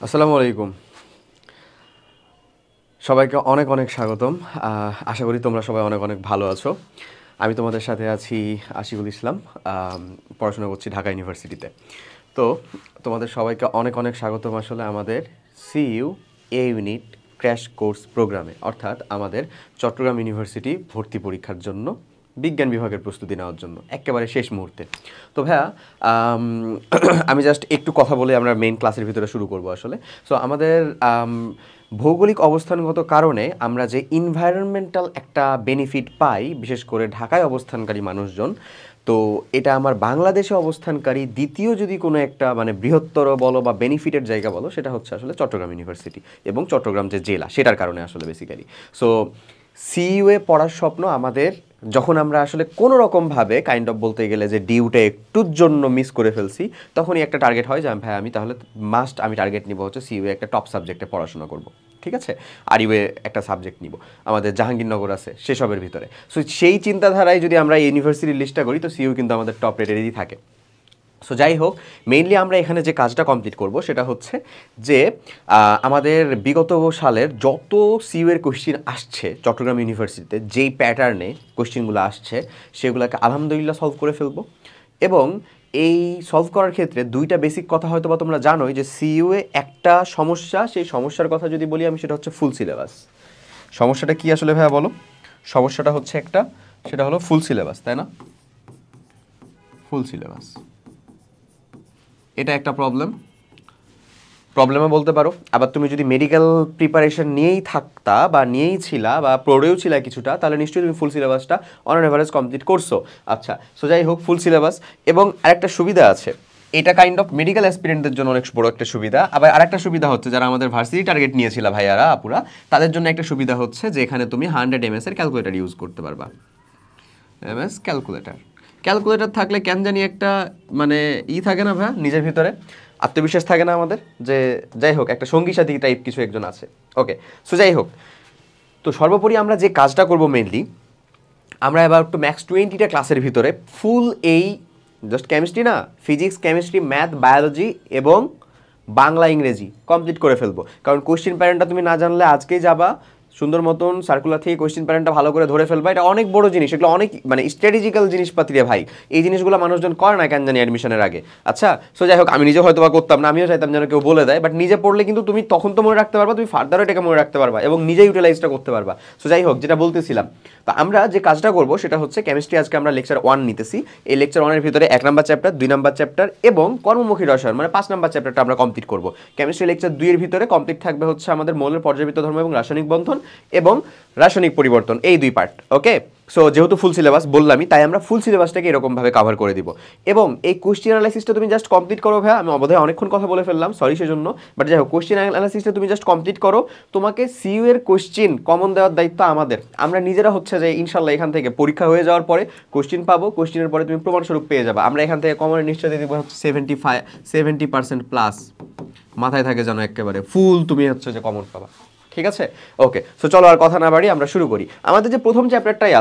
আসসালামু আলাইকুম। সবাইকে অনেক অনেক স্বাগতম। আশা করি তোমরা সবাই অনেক অনেক ভালো আছো। আমি তোমাদের সাথে আছি আশিকুল ইসলাম। পড়াশোনা করছি ঢাকা ইউনিভার্সিটিতে। তো তোমাদের সবাইকে অনেক অনেক স্বাগতম আসলে আমাদের CU A unit crash course প্রোগ্রামে, অর্থাৎ আমাদের চট্টগ্রাম ইউনিভার্সিটি ভর্তি পরীক্ষার জন্য বিজ্ঞান বিভাগের প্রস্তুতি নেওয়ার জন্য একেবারে শেষ মুহূর্তে। তো ভাইয়া, আমি জাস্ট একটু কথা বলে আমরা মেইন ক্লাসের ভিতরে শুরু করব আসলে। সো আমাদের ভৌগোলিক অবস্থানগত কারণে আমরা যে ইনভায়রনমেন্টাল একটা বেনিফিট পাই, বিশেষ করে ঢাকায় অবস্থানকারী মানুষজন, তো এটা আমার বাংলাদেশে অবস্থানকারী দ্বিতীয় যদি কোনো একটা মানে বৃহত্তর বলো বা বেনিফিটের জায়গা বলো, সেটা হচ্ছে আসলে চট্টগ্রাম ইউনিভার্সিটি এবং চট্টগ্রাম যে জেলা সেটার কারণে আসলে বেসিক্যালি। সো সিইউএ পড়ার স্বপ্ন আমাদের, যখন আমরা আসলে কোনো রকমভাবে কাইন্ড অফ বলতে গেলে যে ডিউটা একটুর জন্য মিস করে ফেলছি, তখনই একটা টার্গেট হয় যে ভাই আমি তাহলে আমি টার্গেট নিব হচ্ছে সিইউএ একটা টপ সাবজেক্টে পড়াশোনা করব, ঠিক আছে, আর ইউএ একটা সাবজেক্ট নিব, আমাদের জাহাঙ্গীরনগর আছে সেসবের ভিতরে। সো সেই চিন্তাধারায় যদি আমরা ইউনিভার্সিটির লিস্টটা করি, তো সিইউ কিন্তু আমাদের টপ রেটেরই থাকে। সো যাই হোক, মেইনলি আমরা এখানে যে কাজটা কমপ্লিট করব সেটা হচ্ছে যে আমাদের বিগত সালের যত সিইউর কোশ্চিন আসছে চট্টগ্রাম ইউনিভার্সিটিতে, যেই প্যাটার্নে কোশ্চিনগুলো আসছে সেগুলোকে আলহামদুলিল্লাহ সলভ করে ফেলবো। এবং এই সলভ করার ক্ষেত্রে দুইটা বেসিক কথা হয়তো বা তোমরা জানোই যে সিইউএ একটা সমস্যা, সেই সমস্যার কথা যদি বলি আমি, সেটা হচ্ছে ফুল সিলেবাস। সমস্যাটা কি আসলে ভাইয়া বলো? সমস্যাটা হচ্ছে একটা, সেটা হলো ফুল সিলেবাস, তাই না? ফুল সিলেবাস, এটা একটা প্রবলেমও বলতে পারো। আবার তুমি যদি মেডিকেল প্রিপারেশন নিয়েই থাকতা বা নিয়েই ছিলা বা পড়েও ছিলা কিছুটা, তাহলে নিশ্চয়ই তুমি ফুল সিলেবাসটা অন অ্যান এভারেজ কমপ্লিট করছো। আচ্ছা, সো যাই হোক, ফুল সিলেবাস। এবং আরেকটা সুবিধা আছে, এটা কাইন্ড অফ মেডিকেল অ্যাসপিরেন্টদের জন্য অনেক বড় একটা সুবিধা। আবার আরেকটা সুবিধা হচ্ছে, যারা আমাদের ভার্সিটি টার্গেট নিয়েছিল ভাইয়ারা আপুরা, তাদের জন্য একটা সুবিধা হচ্ছে যে এখানে তুমি 100 এমএস এর ক্যালকুলেটর ইউজ করতে পারবা। এমএস ক্যালকুলেটর থাকলে কেন জানি একটা মানে থাকে না ভাইয়া, নিজের ভিতরে আত্মবিশ্বাস থাকে না আমাদের, যে যাই হোক একটা সঙ্গী সাথী টাইপ কিছু একজন আছে। ওকে, সো যাই হোক, তো সর্বোপরি আমরা যে কাজটা করব মেইনলি, আমরা এবার একটু ম্যাক্স 20টা ক্লাসের ভিতরে ফুল এই জাস্ট কেমিস্ট্রি না, ফিজিক্স, কেমিস্ট্রি, ম্যাথ, বায়োলজি এবং বাংলা, ইংরেজি কমপ্লিট করে ফেলবো। কারণ কোশ্চিন প্যাটার্নটা তুমি না জানলে আজকেই যাবা সুন্দর মতন সার্কুলার থেকে কোশ্চিন প্যাটার্নটা ভালো করে ধরে ফেলবা। এটা অনেক বড় জিনিস, এগুলো অনেক মানে স্ট্র্যাটেজিক্যাল জিনিসপাতি রে ভাই। এই জিনিসগুলো মানুষজন করে না কেন জানি অ্যাডমিশনের আগে। আচ্ছা, সো যাই হোক, আমি নিজে হয়তো বা করতাম না, আমিও চাইতাম যেন কেউ বলে দেয়, বাট নিজে পড়লে কিন্তু তুমি তখন তো মনে রাখতে পারবা, তুমি ফার্দারও এটাকে মনে রাখতে পারবা এবং নিজে ইউটিলাইজটা করতে পারবা। সো যাই হোক, যেটা বলতেছিলাম, তো আমরা যে কাজটা করবো সেটা হচ্ছে কেমিস্ট্রি। আজকে আমরা লেকচার 1 নিতেছি। এই লেকচার 1 এর ভিতরে 1 নাম্বার চ্যাপ্টার, 2 নাম্বার চ্যাপ্টার এবং কর্মমুখী রসায়ন মানে 5 নাম্বার চ্যাপ্টারটা আমরা কমপ্লিট করবো। কেমিস্ট্রি লেকচার 2 এর ভিতরে কমপ্লিট থাকবে হচ্ছে আমাদের মৌলের পর্যাবৃত্ত ধর্ম এবং রাসায়নিক বন্ধন এবং রাসায়নিক পরিবর্তন, এই 2 পার্ট। ওকে, সো যেহেতু ফুল সিলেবাস বললামই, তাই আমরা ফুল সিলেবাসটাকে এরকমভাবে কভার করে দিব। এবং এই কোশ্চেন অ্যানালাইসিসটা তুমি জাস্ট কমপ্লিট করো ভাইয়া। আমি অবধায় অনেকক্ষণ কথা বলে ফেললাম, সরি সেজন্য, বাট যাই হোক, কোশ্চেন অ্যানালাইসিসটা তুমি জাস্ট কমপ্লিট করো। তোমাকে সিইউ এর কোশ্চেন কমন দেওয়ার দায়িত্ব আমাদের। আমরা নিজেরা হচ্ছে যে ইনশাল্লাহ এখান থেকে পরীক্ষা হয়ে যাওয়ার পরে কোশ্চেন পাবো, কোশ্চেনের পরে তুমি প্রমাণস্বরূপ পেয়ে যাবে। আমরা এখান থেকে কমনের নিশ্চয় দিয়ে দেবো হচ্ছে 70% প্লাস, মাথায় থাকে যেন একেবারে ফুল তুমি হচ্ছে যে কমন পাবা। ঠিক আছে, ওকে, সো চলো আর কথা না বাড়ি আমরা শুরু করি। আমাদের যে প্রথম চ্যাপ্টারটাই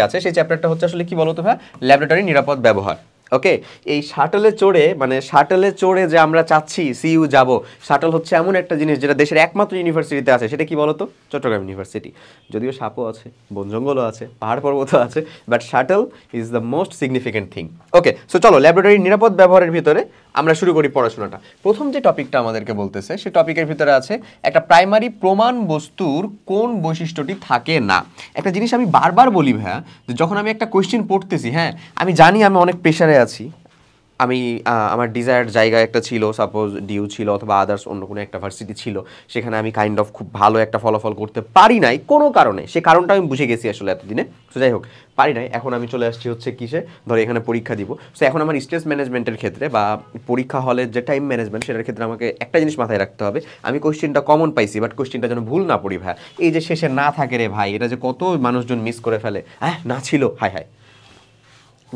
আছে সেই চ্যাপ্টারটা হচ্ছে আসলে কি বলতো ভাই, ল্যাবরেটরি নিরাপদ ব্যবহার। ওকে, এই শাটলে চড়ে যে আমরা চাচ্ছি সিইউ যাব, শাটল হচ্ছে এমন একটা জিনিস যেটা দেশের একমাত্র ইউনিভার্সিটিতে আছে। সেটা কি বলতো? চট্টগ্রাম ইউনিভার্সিটি। যদিও সাপও আছে, বন জঙ্গলও আছে, পাহাড় পর্বতও আছে, but shuttle is the most significant thing. Okay, so চলো ল্যাবরেটরি নিরাপদ ব্যবহারের ভিতরে আমরা শুরু করি পড়াশোনাটা। প্রথম যে টপিকটা আমাদেরকে বলতেছে, সেই টপিকের ভিতরে আছে একটা প্রাইমারি প্রমাণ বস্তুর কোন বৈশিষ্ট্যটি থাকে না। একটা জিনিস আমি বারবার বলি ভাইয়া, যে যখন আমি একটা কোয়েশ্চেন পড়তেছি, হ্যাঁ আমি জানি আমি অনেক প্রেশারে আছি, আমি আমার ডিজায়ার্ড জায়গায় একটা ছিল, সাপোজ ডিউ ছিল অথবা আদার্স অন্য কোনো একটা ভার্সিটি ছিল, সেখানে আমি কাইন্ড অফ খুব ভালো একটা ফলাফল করতে পারি নাই কোনো কারণে। সে কারণটা আমি বুঝে গেছি আসলে এতদিনে। সো যাই হোক, পারি নাই, এখন আমি চলে আসছি হচ্ছে কিসে, ধরো এখানে পরীক্ষা দিব। সো এখন আমার স্ট্রেস ম্যানেজমেন্টের ক্ষেত্রে বা পরীক্ষা হলের যে টাইম ম্যানেজমেন্ট, সেটার ক্ষেত্রে আমাকে একটা জিনিস মাথায় রাখতে হবে, আমি কোশ্চেনটা কমন পাইছি, বাট কোশ্চেনটা যেন ভুল না পড়ি ভাই। এই যে শেষে না থাকে রে ভাই, এটা যে কত মানুষজন মিস করে ফেলে, হ্যাঁ না ছিল, হায় হায়।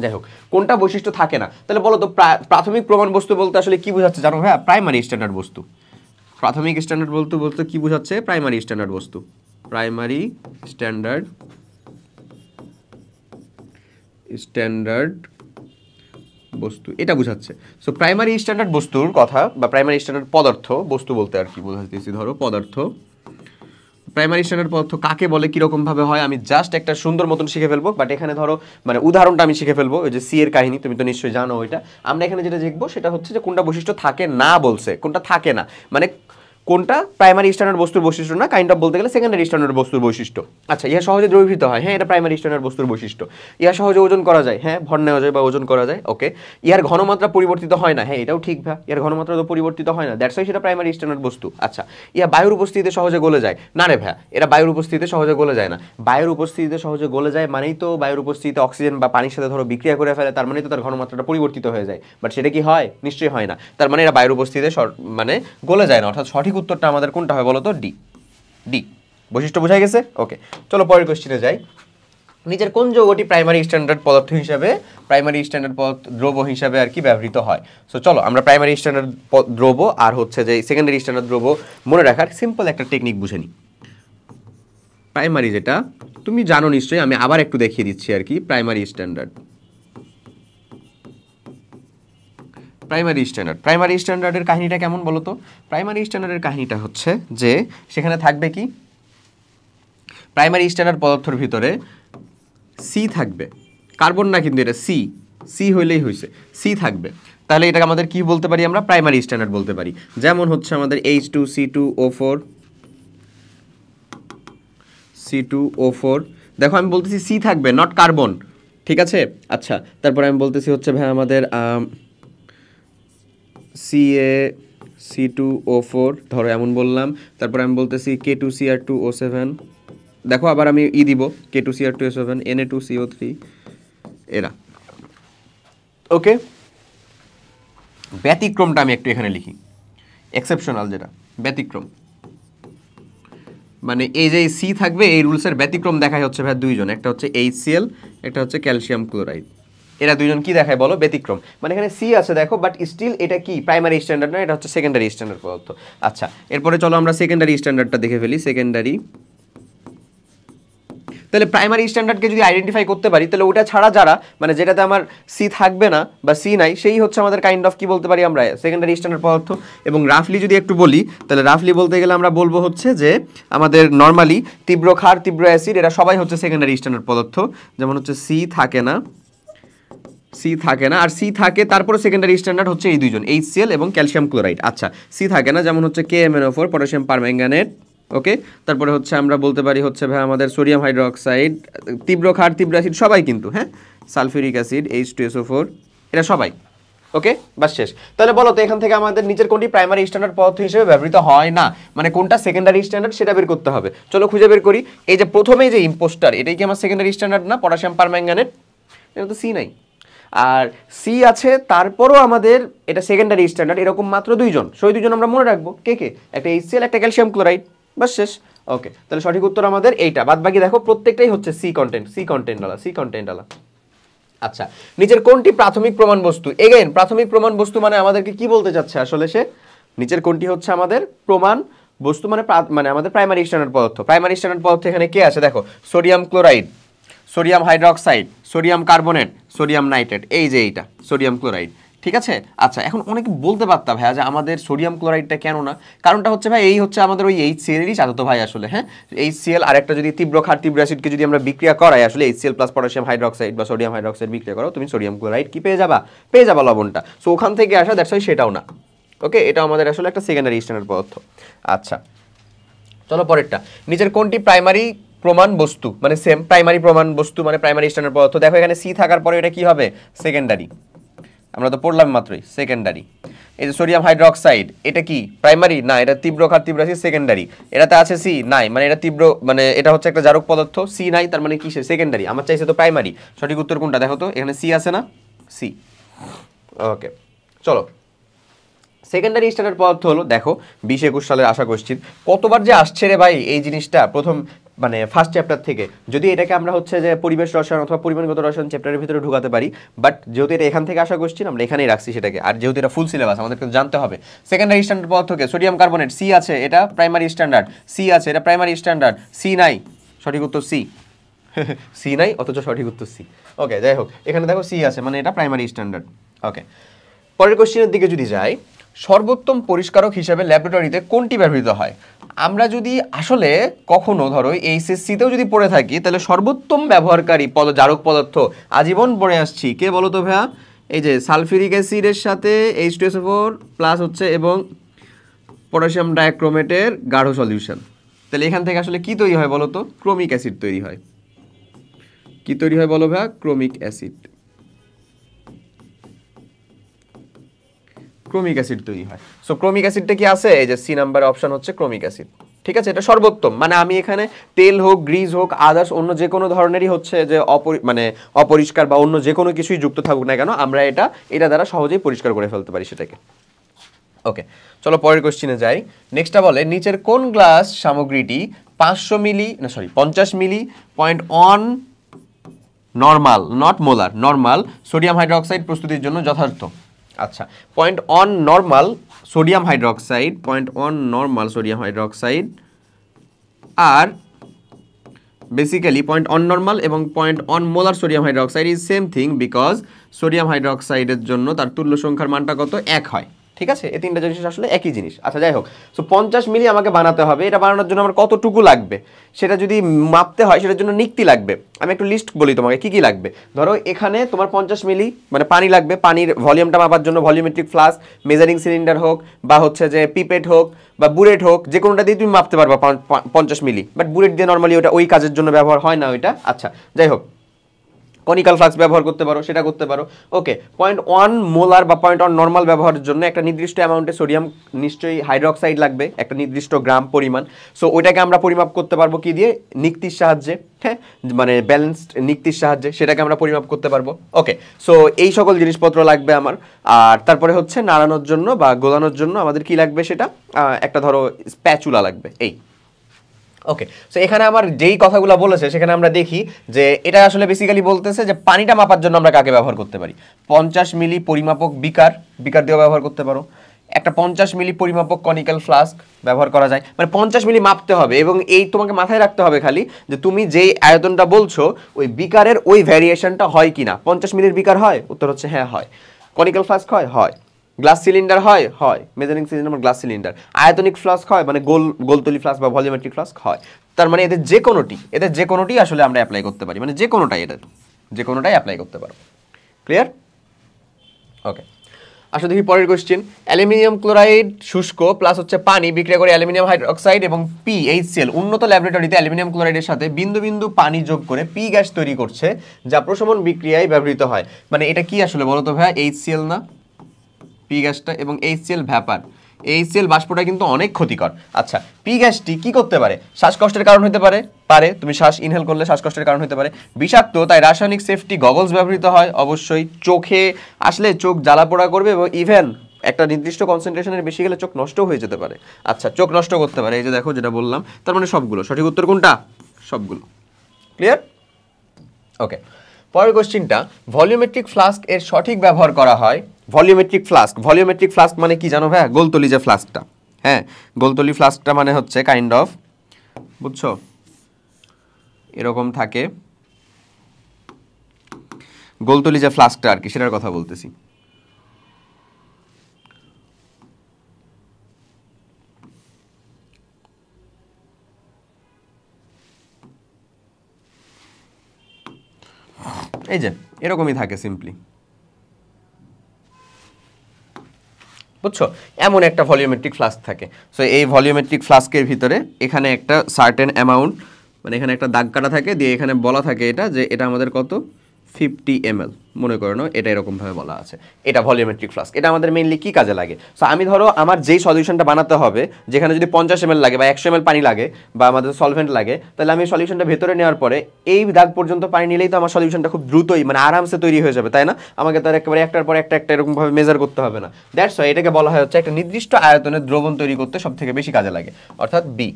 যাই হোক, কোনটা বৈশিষ্ট্য থাকে না, তাহলে বলো তো প্রাথমিক প্রমাণ বস্তু বলতে আসলে কি বোঝাচ্ছে জানো ভাইয়া? প্রাইমারি স্ট্যান্ডার্ড বস্তু। প্রাথমিক স্ট্যান্ডার্ড বলতে বলতে কি বোঝাচ্ছে? প্রাইমারি স্ট্যান্ডার্ড বস্তু। প্রাইমারি স্ট্যান্ডার্ড বস্তু এটা বোঝাচ্ছে। সো প্রাইমারি স্ট্যান্ডার্ড বস্তুর কথা বা প্রাইমারি স্ট্যান্ডার্ড পদার্থ, বস্তু বলতে আর কি বোঝাতেছি, ধরো পদার্থ, প্রাইমারি স্ট্যান্ডার্ড পদার্থ কাকে বলে, কীরকম ভাবে হয় আমি জাস্ট একটা সুন্দর মতন শিখে ফেলবো। বাট এখানে ধরো মানে উদাহরণটা আমি শিখে ফেলবো, ওই যে সি এর কাহিনী তুমি তো নিশ্চয়ই জানো ওইটা। আমরা এখানে যেটা দেখবো সেটা হচ্ছে যে কোনটা বৈশিষ্ট্য থাকে না বলছে, কোনটা থাকে না, মানে কোনটা প্রাইমারি স্ট্যান্ডার্ড বস্তুর বৈশিষ্ট্য না, কাইন্ড অফ বলতে গেলে সেকেন্ডারি স্ট্যান্ডার্ড বস্তুর বৈশিষ্ট্য। আচ্ছা, ইহা সহজে দ্রবীভূত হয়, হ্যাঁ এটা প্রাইমারি স্ট্যান্ডার্ড বস্তুর বৈশিষ্ট্য। ইহা সহজে ওজন করা যায়, হ্যাঁ ভর নেওয়া যায় বা ওজন করা যায়, ওকে। ইহার ঘনমাত্রা পরিবর্তিত হয় না, হ্যাঁ এটাও ঠিক, ইহার ঘনমাত্রা তো পরিবর্তিত হয় না, দ্যাটস ওয়াই সেটা প্রাইমারি স্ট্যান্ডার্ড বস্তু। আচ্ছা, ইহা বায়ুর উপস্থিতিতে সহজে গলে যায় না রে ভাইয়া, এরা বায়ুর উপস্থিতিতে সহজে গলে যায় না। বায়ুর উপস্থিতিতে সহজে গলে যায় মানেই তো বায়ুর উপস্থিতিতে অক্সিজেন বা পানির সাথে ধরো বিক্রিয়া করে ফেলে, তার মানে তো তার ঘনমাত্রাটা পরিবর্তিত হয়ে যায়। বাট সেটা কি হয়? নিশ্চয়ই হয় না। তার মানে এরা বায়ুর উপস্থিতিতে মানে গলে যায় না, অর্থাৎ সঠিক উত্তরটা আমাদের কোনটা হয় বলো তো? ডি। ডি বৈশিষ্ট্য বোঝা গেছে? ওকে, চলো পরের কোশ্চেনে যাই। নিচের কোন যৌগটি প্রাইমারি স্ট্যান্ডার্ড পদার্থ হিসাবে, প্রাইমারি স্ট্যান্ডার্ড দ্রব্য হিসাবে আর কি ব্যবহৃত হয়? সো চলো আমরা প্রাইমারি স্ট্যান্ডার্ড দ্রব্য আর হচ্ছে যে সেকেন্ডারি স্ট্যান্ডার্ড দ্রব্য মনে রাখার সিম্পল একটা টেকনিক বুঝে নিই। প্রাইমারি যেটা তুমি জানো নিশ্চয়ই, আমি আবার একটু দেখিয়ে দিচ্ছি আর কি। প্রাইমারি স্ট্যান্ডার্ড, প্রাইমারি স্ট্যান্ডার্ডের কাহিনীটা কেমন বলো তো? প্রাইমারি স্ট্যান্ডার্ডের কাহিনীটা হচ্ছে যে সেখানে থাকবে কি, প্রাইমারি স্ট্যান্ডার্ড পদার্থের ভিতরে সি থাকবে, কার্বন না কিন্তু এটা সি, সি হইলেই হয়েছে, সি থাকবে। তাহলে এটাকে আমাদের কি বলতে পারি? আমরা প্রাইমারি স্ট্যান্ডার্ড বলতে পারি। যেমন হচ্ছে আমাদের H2C2O4, C2O4, দেখো আমি বলতেছি সি থাকবে, নট কার্বন, ঠিক আছে? আচ্ছা, তারপরে আমি বলতেছি হচ্ছে ভাই আমাদের CaC2O4 ধরো এমন বললাম। তারপরে আমি বলতেছি K2Cr2O7, দেখো আবার আমি দিব K2Cr2O7, Na2CO3, এরা, ওকে। ব্যতিক্রমটা আমি একটু এখানে লিখি, এক্সেপশনাল যেটা ব্যতিক্রম, মানে এই যে সি থাকবে এই রুলসের ব্যতিক্রম দেখায় হচ্ছে ভাই দুইজন, একটা হচ্ছে HCl, একটা হচ্ছে ক্যালসিয়াম ক্লোরাইড। এরা দুইজন কি দেখায় বলো? ব্যতিক্রম। মানে এখানে সি আছে দেখো, বাট স্টিল এটা কি প্রাইমারি স্ট্যান্ডার্ড না, এটা হচ্ছে সেকেন্ডারি স্ট্যান্ডার্ড পদার্থ। আচ্ছা, এরপরে চলো আমরা সেকেন্ডারি স্ট্যান্ডার্ডটা দেখে ফেলি। সেকেন্ডারি, তাহলে প্রাইমারি স্ট্যান্ডার্ডকে যদি আইডেন্টিফাই করতে পারি, তাহলে ওটা ছাড়া যারা, মানে যেটাতে আমার সি থাকবে না বা সি নাই, সেই হচ্ছে আমাদের কাইন্ড অফ কি বলতে পারি আমরা? সেকেন্ডারি স্ট্যান্ডার্ড পদার্থ। এবং রাফলি যদি একটু বলি, তাহলে রাফলি বলতে গেলে আমরা বলবো হচ্ছে যে আমাদের নর্মালি তীব্র ক্ষার, তীব্র অ্যাসিড, এরা সবাই হচ্ছে সেকেন্ডারি স্ট্যান্ডার্ড পদার্থ। যেমন হচ্ছে সি থাকে না, সি থাকে না, আর সি থাকে তারপরে সেকেন্ডারি স্ট্যান্ডার্ড হচ্ছে এই দুইজন, HCl এবং ক্যালসিয়াম ক্লোরাইড। আচ্ছা, সি থাকে না, যেমন হচ্ছে KMnO4, পটাশিয়াম পারম্যাঙ্গানেট, ওকে। তারপরে হচ্ছে আমরা বলতে পারি হচ্ছে ভাই আমাদের সোডিয়াম হাইড্রোক্সাইড, তীব্র ক্ষার, তীব্র অ্যাসিড সবাই কিন্তু, হ্যাঁ, সালফিউরিক অ্যাসিড, H2SO4, এরা সবাই, ওকে। বাস শেষ। তাহলে বলো তো এখান থেকে আমাদের নিচের কোনটি প্রাইমারি স্ট্যান্ডার্ড পদার্থ হিসেবে ব্যবহৃত হয় না, মানে কোনটা সেকেন্ডারি স্ট্যান্ডার্ড সেটা বের করতে হবে। চলো খুঁজে বের করি। এই যে প্রথমেই যে ইম্পোস্টার, এটাই কি আমার সেকেন্ডারি স্ট্যান্ডার্ড না? পটাশিয়াম পারম্যাঙ্গানেট, এটা তো সি নাই, আর সি আছে তারপরও আমাদের এটা সেকেন্ডারি স্ট্যান্ডার্ড, এরকম মাত্র দুইজন। সেই দুইজন আমরা মনে রাখবো কে কে? একটা HCl, একটা ক্যালসিয়াম ক্লোরাইড, বাস শেষ, ওকে। তাহলে সঠিক উত্তর আমাদের এইটা, বাদ বাকি দেখো প্রত্যেকটাই হচ্ছে সি কন্টেন্ট, সি কন্টেন্ট আলা। আচ্ছা, নিচের কোনটি প্রাথমিক প্রমাণ বস্তু? এগেইন প্রাথমিক প্রমাণ বস্তু মানে আমাদেরকে কি বলতে চাচ্ছে আসলে সে? নিচের কোনটি হচ্ছে আমাদের প্রমাণ বস্তু, মানে আমাদের প্রাইমারি স্ট্যান্ডার্ড পদার্থ। প্রাইমারি স্ট্যান্ডার্ড পদার্থ এখানে কে আছে দেখো? Sodium chloride, sodium hydroxide, sodium carbonate, sodium nitrate, এই যে এইটা সোডিয়াম ক্লোরাইড, ঠিক আছে? আচ্ছা, এখন অনেকে বলতে পারতাম ভাইয়া যে আমাদের সোডিয়াম ক্লোরাইডটা কেন না? কারণটা হচ্ছে ভাই এই হচ্ছে আমাদের ওই HCl-এরই চাচাতো ভাই আসলে, হ্যাঁ। HCl আর একটা যদি তীব্র ক্ষার, তীব্র অ্যাসিডকে যদি আমরা বিক্রিয়া করাই, আসলে HCl প্লাস পটাশিয়াম হাইড্রোক্সাইড বা সোডিয়াম হাইড্রোক্সাইড বিক্রিয়া করো, তুমি সোডিয়াম ক্লোরাইড কি পেয়ে যাবা লবণটা। সো ওখান থেকে আসা, দ্যাটস ওয়াই সেটাও না, ওকে। এটা আমাদের আসলে একটা সেকেন্ডারি স্ট্যান্ডার্ড পদার্থ। আচ্ছা, চলো পরেরটা। নিচের কোনটি প্রাইমারি প্রমাণ বস্তু, মানে সেম প্রাইমারি প্রমাণ বস্তু মানে প্রাইমারি স্ট্যান্ডার্ড পদার্থ? দেখো এখানে সি থাকার পরে এটা কি হবে? সেকেন্ডারি, আমরা তো পড়লাম মাত্রই, সেকেন্ডারি। এই যে সোডিয়াম হাইড্রোক্সাইড, এটা কি প্রাইমারি? না, এটা তীব্র ক্ষার, তীব্র অ্যাসিড, সেকেন্ডারি। এটাতে আছে সি নাই, মানে এটা তীব্র, মানে এটা হচ্ছে একটা জারক পদার্থ, সি নাই, তার মানে কি? সেকেন্ডারি। আমার চাইছে তো প্রাইমারি। সঠিক উত্তর কোনটা দেখো তো? এখানে সি আছে না? সি, ওকে। চলো, সেকেন্ডারি স্ট্যান্ডার্ড পদার্থ হলো, দেখো 2021 সালের আশা কোশ্চিন, কতবার যে আসছে রে ভাই এই জিনিসটা, প্রথম মানে ফার্স্ট চ্যাপ্টার থেকে। যদি এটাকে আমরা হচ্ছে যে পরিবেশ রসায়ন অথবা পরিমাণগত রসায়ন চ্যাপ্টারের ভিতরে ঢুকাতে পারি, বাট যেহেতু এটা এখান থেকে আসা কোশ্চিন, আমরা এখানেই রাখছি সেটাকে। আর যেহেতু এটা ফুল সিলেবাস, আমাদেরকে জানতে হবে সেকেন্ডারি স্ট্যান্ডার্ড পদার্থকে। সোডিয়াম কার্বনেট, সি আছে, এটা প্রাইমারি স্ট্যান্ডার্ড, সি আছে, এটা প্রাইমারি স্ট্যান্ডার্ড, সি নাই, সঠিক উত্তর সি। সি নাই অথচ সঠিক উত্তর সি, ওকে। যাই হোক, এখানে দেখো সি আছে, মানে এটা প্রাইমারি স্ট্যান্ডার্ড। ওকে, পরের কোশ্চেনের দিকে যদি যাই, সর্বোত্তম পরিষ্কারক হিসেবে ল্যাবরেটরিতে কোনটি ব্যবহৃত হয়? আমরা যদি আসলে কখনো ধরো এইচএসসিতেও যদি পড়ে থাকি, তাহলে সর্বোত্তম ব্যবহারকারী জারক পদার্থ আজীবন পড়ে আসছি, কে বলো তো ভাইয়া? এই যে সালফিউরিক অ্যাসিডের সাথে H2SO4 প্লাস হচ্ছে এবং পটাশিয়াম ডাইক্রোমেটের গাঢ় সলিউশন। তাহলে এখান থেকে আসলে কি তৈরি হয় বলো তো? ক্রোমিক অ্যাসিড তৈরি হয়। কি তৈরি হয় বলো ভাইয়া? Chromic acid. ক্রোমিক অ্যাসিড তৈরি হয়। সো ক্রোমিক অ্যাসিডটা কি আছে? এই যে সি নাম্বার অপশন হচ্ছে ক্রোমিক অ্যাসিড। ঠিক আছে, এটা সর্বোত্তম। মানে আমি এখানে তেল হোক, গ্রিজ হোক, আদার্স অন্য যে কোনো ধরনেরই হচ্ছে যে অপরিষ্কার বা অন্য যে কোনো কিছুই যুক্ত থাকুক না কেন, আমরা এটা দ্বারা সহজেই পরিষ্কার করে ফেলতে পারি সেটাকে। ওকে, চলো পরের কোশ্চেনে যাই। নেক্সটটা বলে, নিচের কোন গ্লাস সামগ্রীটি 50 milli .1 normal, not molar, normal sodium hydroxide প্রস্তুতির জন্য যথার্থ? আচ্ছা, 0.1 normal sodium hydroxide, 0.1 normal sodium hydroxide আর বেসিক্যালি 0.1 নর্মাল এবং 0.1 molar sodium hydroxide is same thing, because sodium হাইড্রোক্সাইডের জন্য তার তুল্য সংখ্যার মানটা কত? 1 হয়। ঠিক আছে, এই তিনটা জিনিস আসলে একই জিনিস। আচ্ছা যাই হোক, সো 50 মিলি আমাকে বানাতে হবে। এটা বানানোর জন্য আমার কতটুকু লাগবে সেটা যদি মাপতে হয়, সেটার জন্য নিক্তি লাগবে। আমি একটু লিস্ট বলি তোমাকে কি কি লাগবে। ধরো এখানে তোমার 50 মিলি মানে পানি লাগবে। পানির ভলিউমটা মাপার জন্য ভলিউমেট্রিক ফ্লাস্ক, মেজারিং সিলিন্ডার হোক বা হচ্ছে যে পিপেট হোক বা বুলেট হোক, যে কোনোটা দিয়ে তুমি মাপতে পারবা 50 মিলি। বাট বুলেট দিয়ে নর্মালি ওটা ওই কাজের জন্য ব্যবহার হয় না ওইটা। আচ্ছা যাই হোক, কনিক্যাল ফ্লাস্ক ব্যবহার করতে পারো, সেটা করতে পারো। ওকে, 0.1 মোলার বা 0.1 নর্মাল ব্যবহারের জন্য একটা নির্দিষ্ট অ্যামাউন্টে সোডিয়াম নিশ্চয়ই হাইড্রোক্সাইড লাগবে, একটা নির্দিষ্ট গ্রাম পরিমাণ। সো ওইটাকে আমরা পরিমাপ করতে পারবো কি দিয়ে? নিক্তির সাহায্যে। হ্যাঁ, মানে ব্যালেন্সড নিক্তির সাহায্যে সেটাকে আমরা পরিমাপ করতে পারবো। ওকে, সো এই সকল জিনিসপত্র লাগবে আমার। আর তারপরে হচ্ছে নাড়ানোর জন্য বা গোলানোর জন্য আমাদের কি লাগবে? সেটা একটা ধরো স্প্যাচুলা লাগবে। এই ওকে, সো এখানে আমার যেই কথাগুলো বলেছে সেখানে আমরা দেখি যে এটা আসলে বেসিক্যালি বলতেছে যে পানিটা মাপার জন্য আমরা কাকে ব্যবহার করতে পারি? 50 মিলি পরিমাপক বিকার দিয়েও ব্যবহার করতে পারো। একটা 50 মিলি পরিমাপক কনিক্যাল ফ্লাস্ক ব্যবহার করা যায়। মানে 50 মিলি মাপতে হবে এবং এই তোমাকে মাথায় রাখতে হবে খালি যে তুমি যেই আয়তনটা বলছো ওই বিকারের ওই ভ্যারিয়েশনটা হয় কিনা। 50 মিলির বিকার হয়? উত্তর হচ্ছে হ্যাঁ হয়। কনিক্যাল ফ্লাস্ক হয়। গ্লাস সিলিন্ডার হয়। Measuring cylinder glass cylinder. আয়তনিক ফ্লাস্ক হয়, মানে গোলতলি ফ্লাস্ক বা ভলিউমেট্রিক ফ্লাস্ক হয়। তার মানে এদের যে কোনোটি আসলে আমরা অ্যাপ্লাই করতে পারি, মানে যে কোনোটাই অ্যাপ্লাই করতে পারো। ক্লিয়ার? ওকে, আসলে দেখি পরের কোশ্চেন। অ্যালুমিনিয়াম ক্লোরাইড শুষ্ক প্লাস হচ্ছে পানি বিক্রিয়া করে অ্যালুমিনিয়াম হাইড্রোক্সাইড এবং PHCl। উন্নত ল্যাবরেটরিতে অ্যালুমিনিয়াম ক্লোরাইডের সাথে বিন্দু বিন্দু পানি যোগ করে পি গ্যাস তৈরি করছে, যা প্রশমন বিক্রিয়ায় ব্যবহৃত হয়। মানে এটা কি আসলে বলো তো ভাই? HCl না পি গ্যাসটা, এবং HCl ভ্যাপার। HCl বাষ্পটা কিন্তু অনেক ক্ষতিকর। আচ্ছা, পি গ্যাসটি কি করতে পারে? শ্বাসকষ্টের কারণ হতে পারে, তুমি শ্বাস ইনহেল করলে শ্বাসকষ্টের কারণ হতে পারে। বিষাক্ত, তাই রাসায়নিক সেফটি গগলস ব্যবহৃত হয় অবশ্যই। চোখে আসলে চোখ জ্বালা পোড়া করবে এবং ইভেন একটা নির্দিষ্ট কনসেন্ট্রেশনের বেশি গেলে চোখ নষ্ট হয়ে যেতে পারে। আচ্ছা, চোখ নষ্ট করতে পারে, এই যে দেখো যেটা বললাম। তার মানে সবগুলো সঠিক উত্তর কোনটা? সবগুলো। ক্লিয়ার? ওকে, পরের কোশ্চেনটা, ভলিউমেট্রিক ফ্লাস্ক এর সঠিক ব্যবহার করা হয়। ভলিউমেট্রিক ফ্লাস্ক মানে কি জানো ভাই? গোলতলি যে ফ্লাস্কটা, হ্যাঁ, গোলতলি ফ্লাস্কটা মানে হচ্ছে কাইন্ড অফ, বুঝছো, এরকম থাকে। গোলতলি যে ফ্লাস্কটা আর কি, সেটার কথা বলতেছি। এই যে এরকমই থাকে সিম্পলি, বুঝছো? এমন একটা ভলিউমেট্রিক ফ্লাস্ক থাকে। সো এই ভলিউমেট্রিক ফ্লাস্কের ভিতরে এখানে একটা সার্টেন অ্যামাউন্ট, মানে এখানে একটা দাগ কাটা থাকে, দিয়ে এখানে বলা থাকে এটা যে এটা আমাদের কত 50 ml মনে করো না, এটা এরকমভাবে বলা আছে। এটা ভলিউমেট্রিক ফ্লাস্ক। এটা আমাদের মেইনলি কী কাজে লাগে? সো আমি ধরো আমার যেই সলিউশনটা বানাতে হবে, যেখানে যদি 50 ml লাগে বা 100 ml পানি লাগে বা আমাদের সলভেন্ট লাগে, তাহলে আমি সলিউশনটা ভেতরে নেওয়ার পরে এই দাগ পর্যন্ত পানি নিলেই তো আমার সলিউশনটা খুব দ্রুতই মানে আরামসে তৈরি হয়ে যাবে, তাই না? আমাকে তার একেবারে একটার পর একটা এরকমভাবে মেজার করতে হবে না। দ্যাটস ওয়াই এটাকে বলা হয় হচ্ছে একটা নির্দিষ্ট আয়তনের দ্রবণ তৈরি করতে সবথেকে বেশি কাজে লাগে, অর্থাৎ বি।